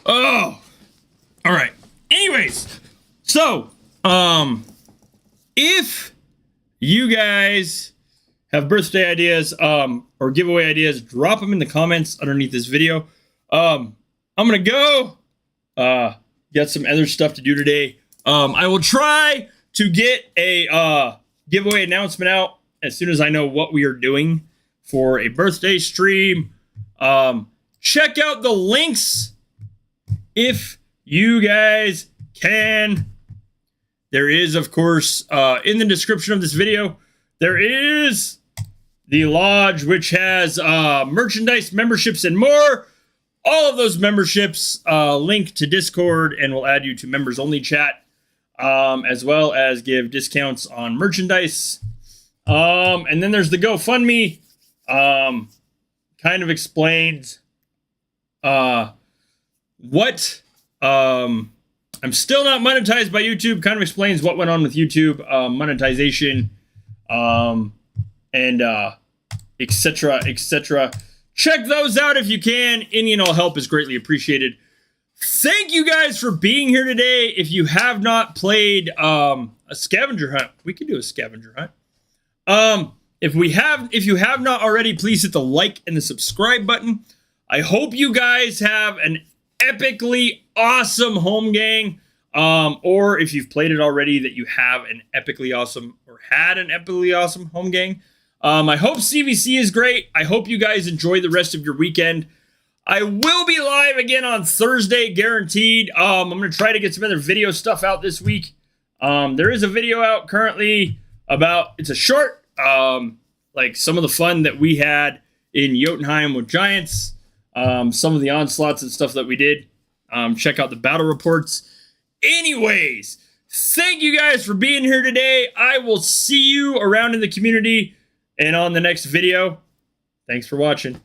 Oh. All right. Anyways, so if you guys have birthday ideas or giveaway ideas, drop them in the comments underneath this video. I'm gonna go get some other stuff to do today. I will try to get a giveaway announcement out as soon as I know what we are doing for a birthday stream. Check out the links if you guys can. There is, of course, in the description of this video, there is the lodge, which has merchandise, memberships, and more. All of those memberships link to Discord and will add you to members only chat, as well as give discounts on merchandise. And then there's the GoFundMe, kind of explains what I'm still not monetized by YouTube. Kind of explains what went on with YouTube monetization, and etc. etc. Check those out if you can. Any and all help is greatly appreciated. Thank you guys for being here today. If you have not played a scavenger hunt, we could do a scavenger hunt. If you have not already, please hit the like and the subscribe button. I hope you guys have an epically awesome home gang, or if you've played it already, that you have an epically awesome or had an epically awesome home gang. I hope CVC is great. I hope you guys enjoy the rest of your weekend. I will be live again on Thursday, guaranteed. I'm going to try to get some other video stuff out this week. There is a video out currently about, it's a short, like some of the fun that we had in Jotunheim with Giants. Some of the onslaughts and stuff that we did. Check out the battle reports. Anyways, thank you guys for being here today. I will see you around in the community and on the next video. Thanks for watching.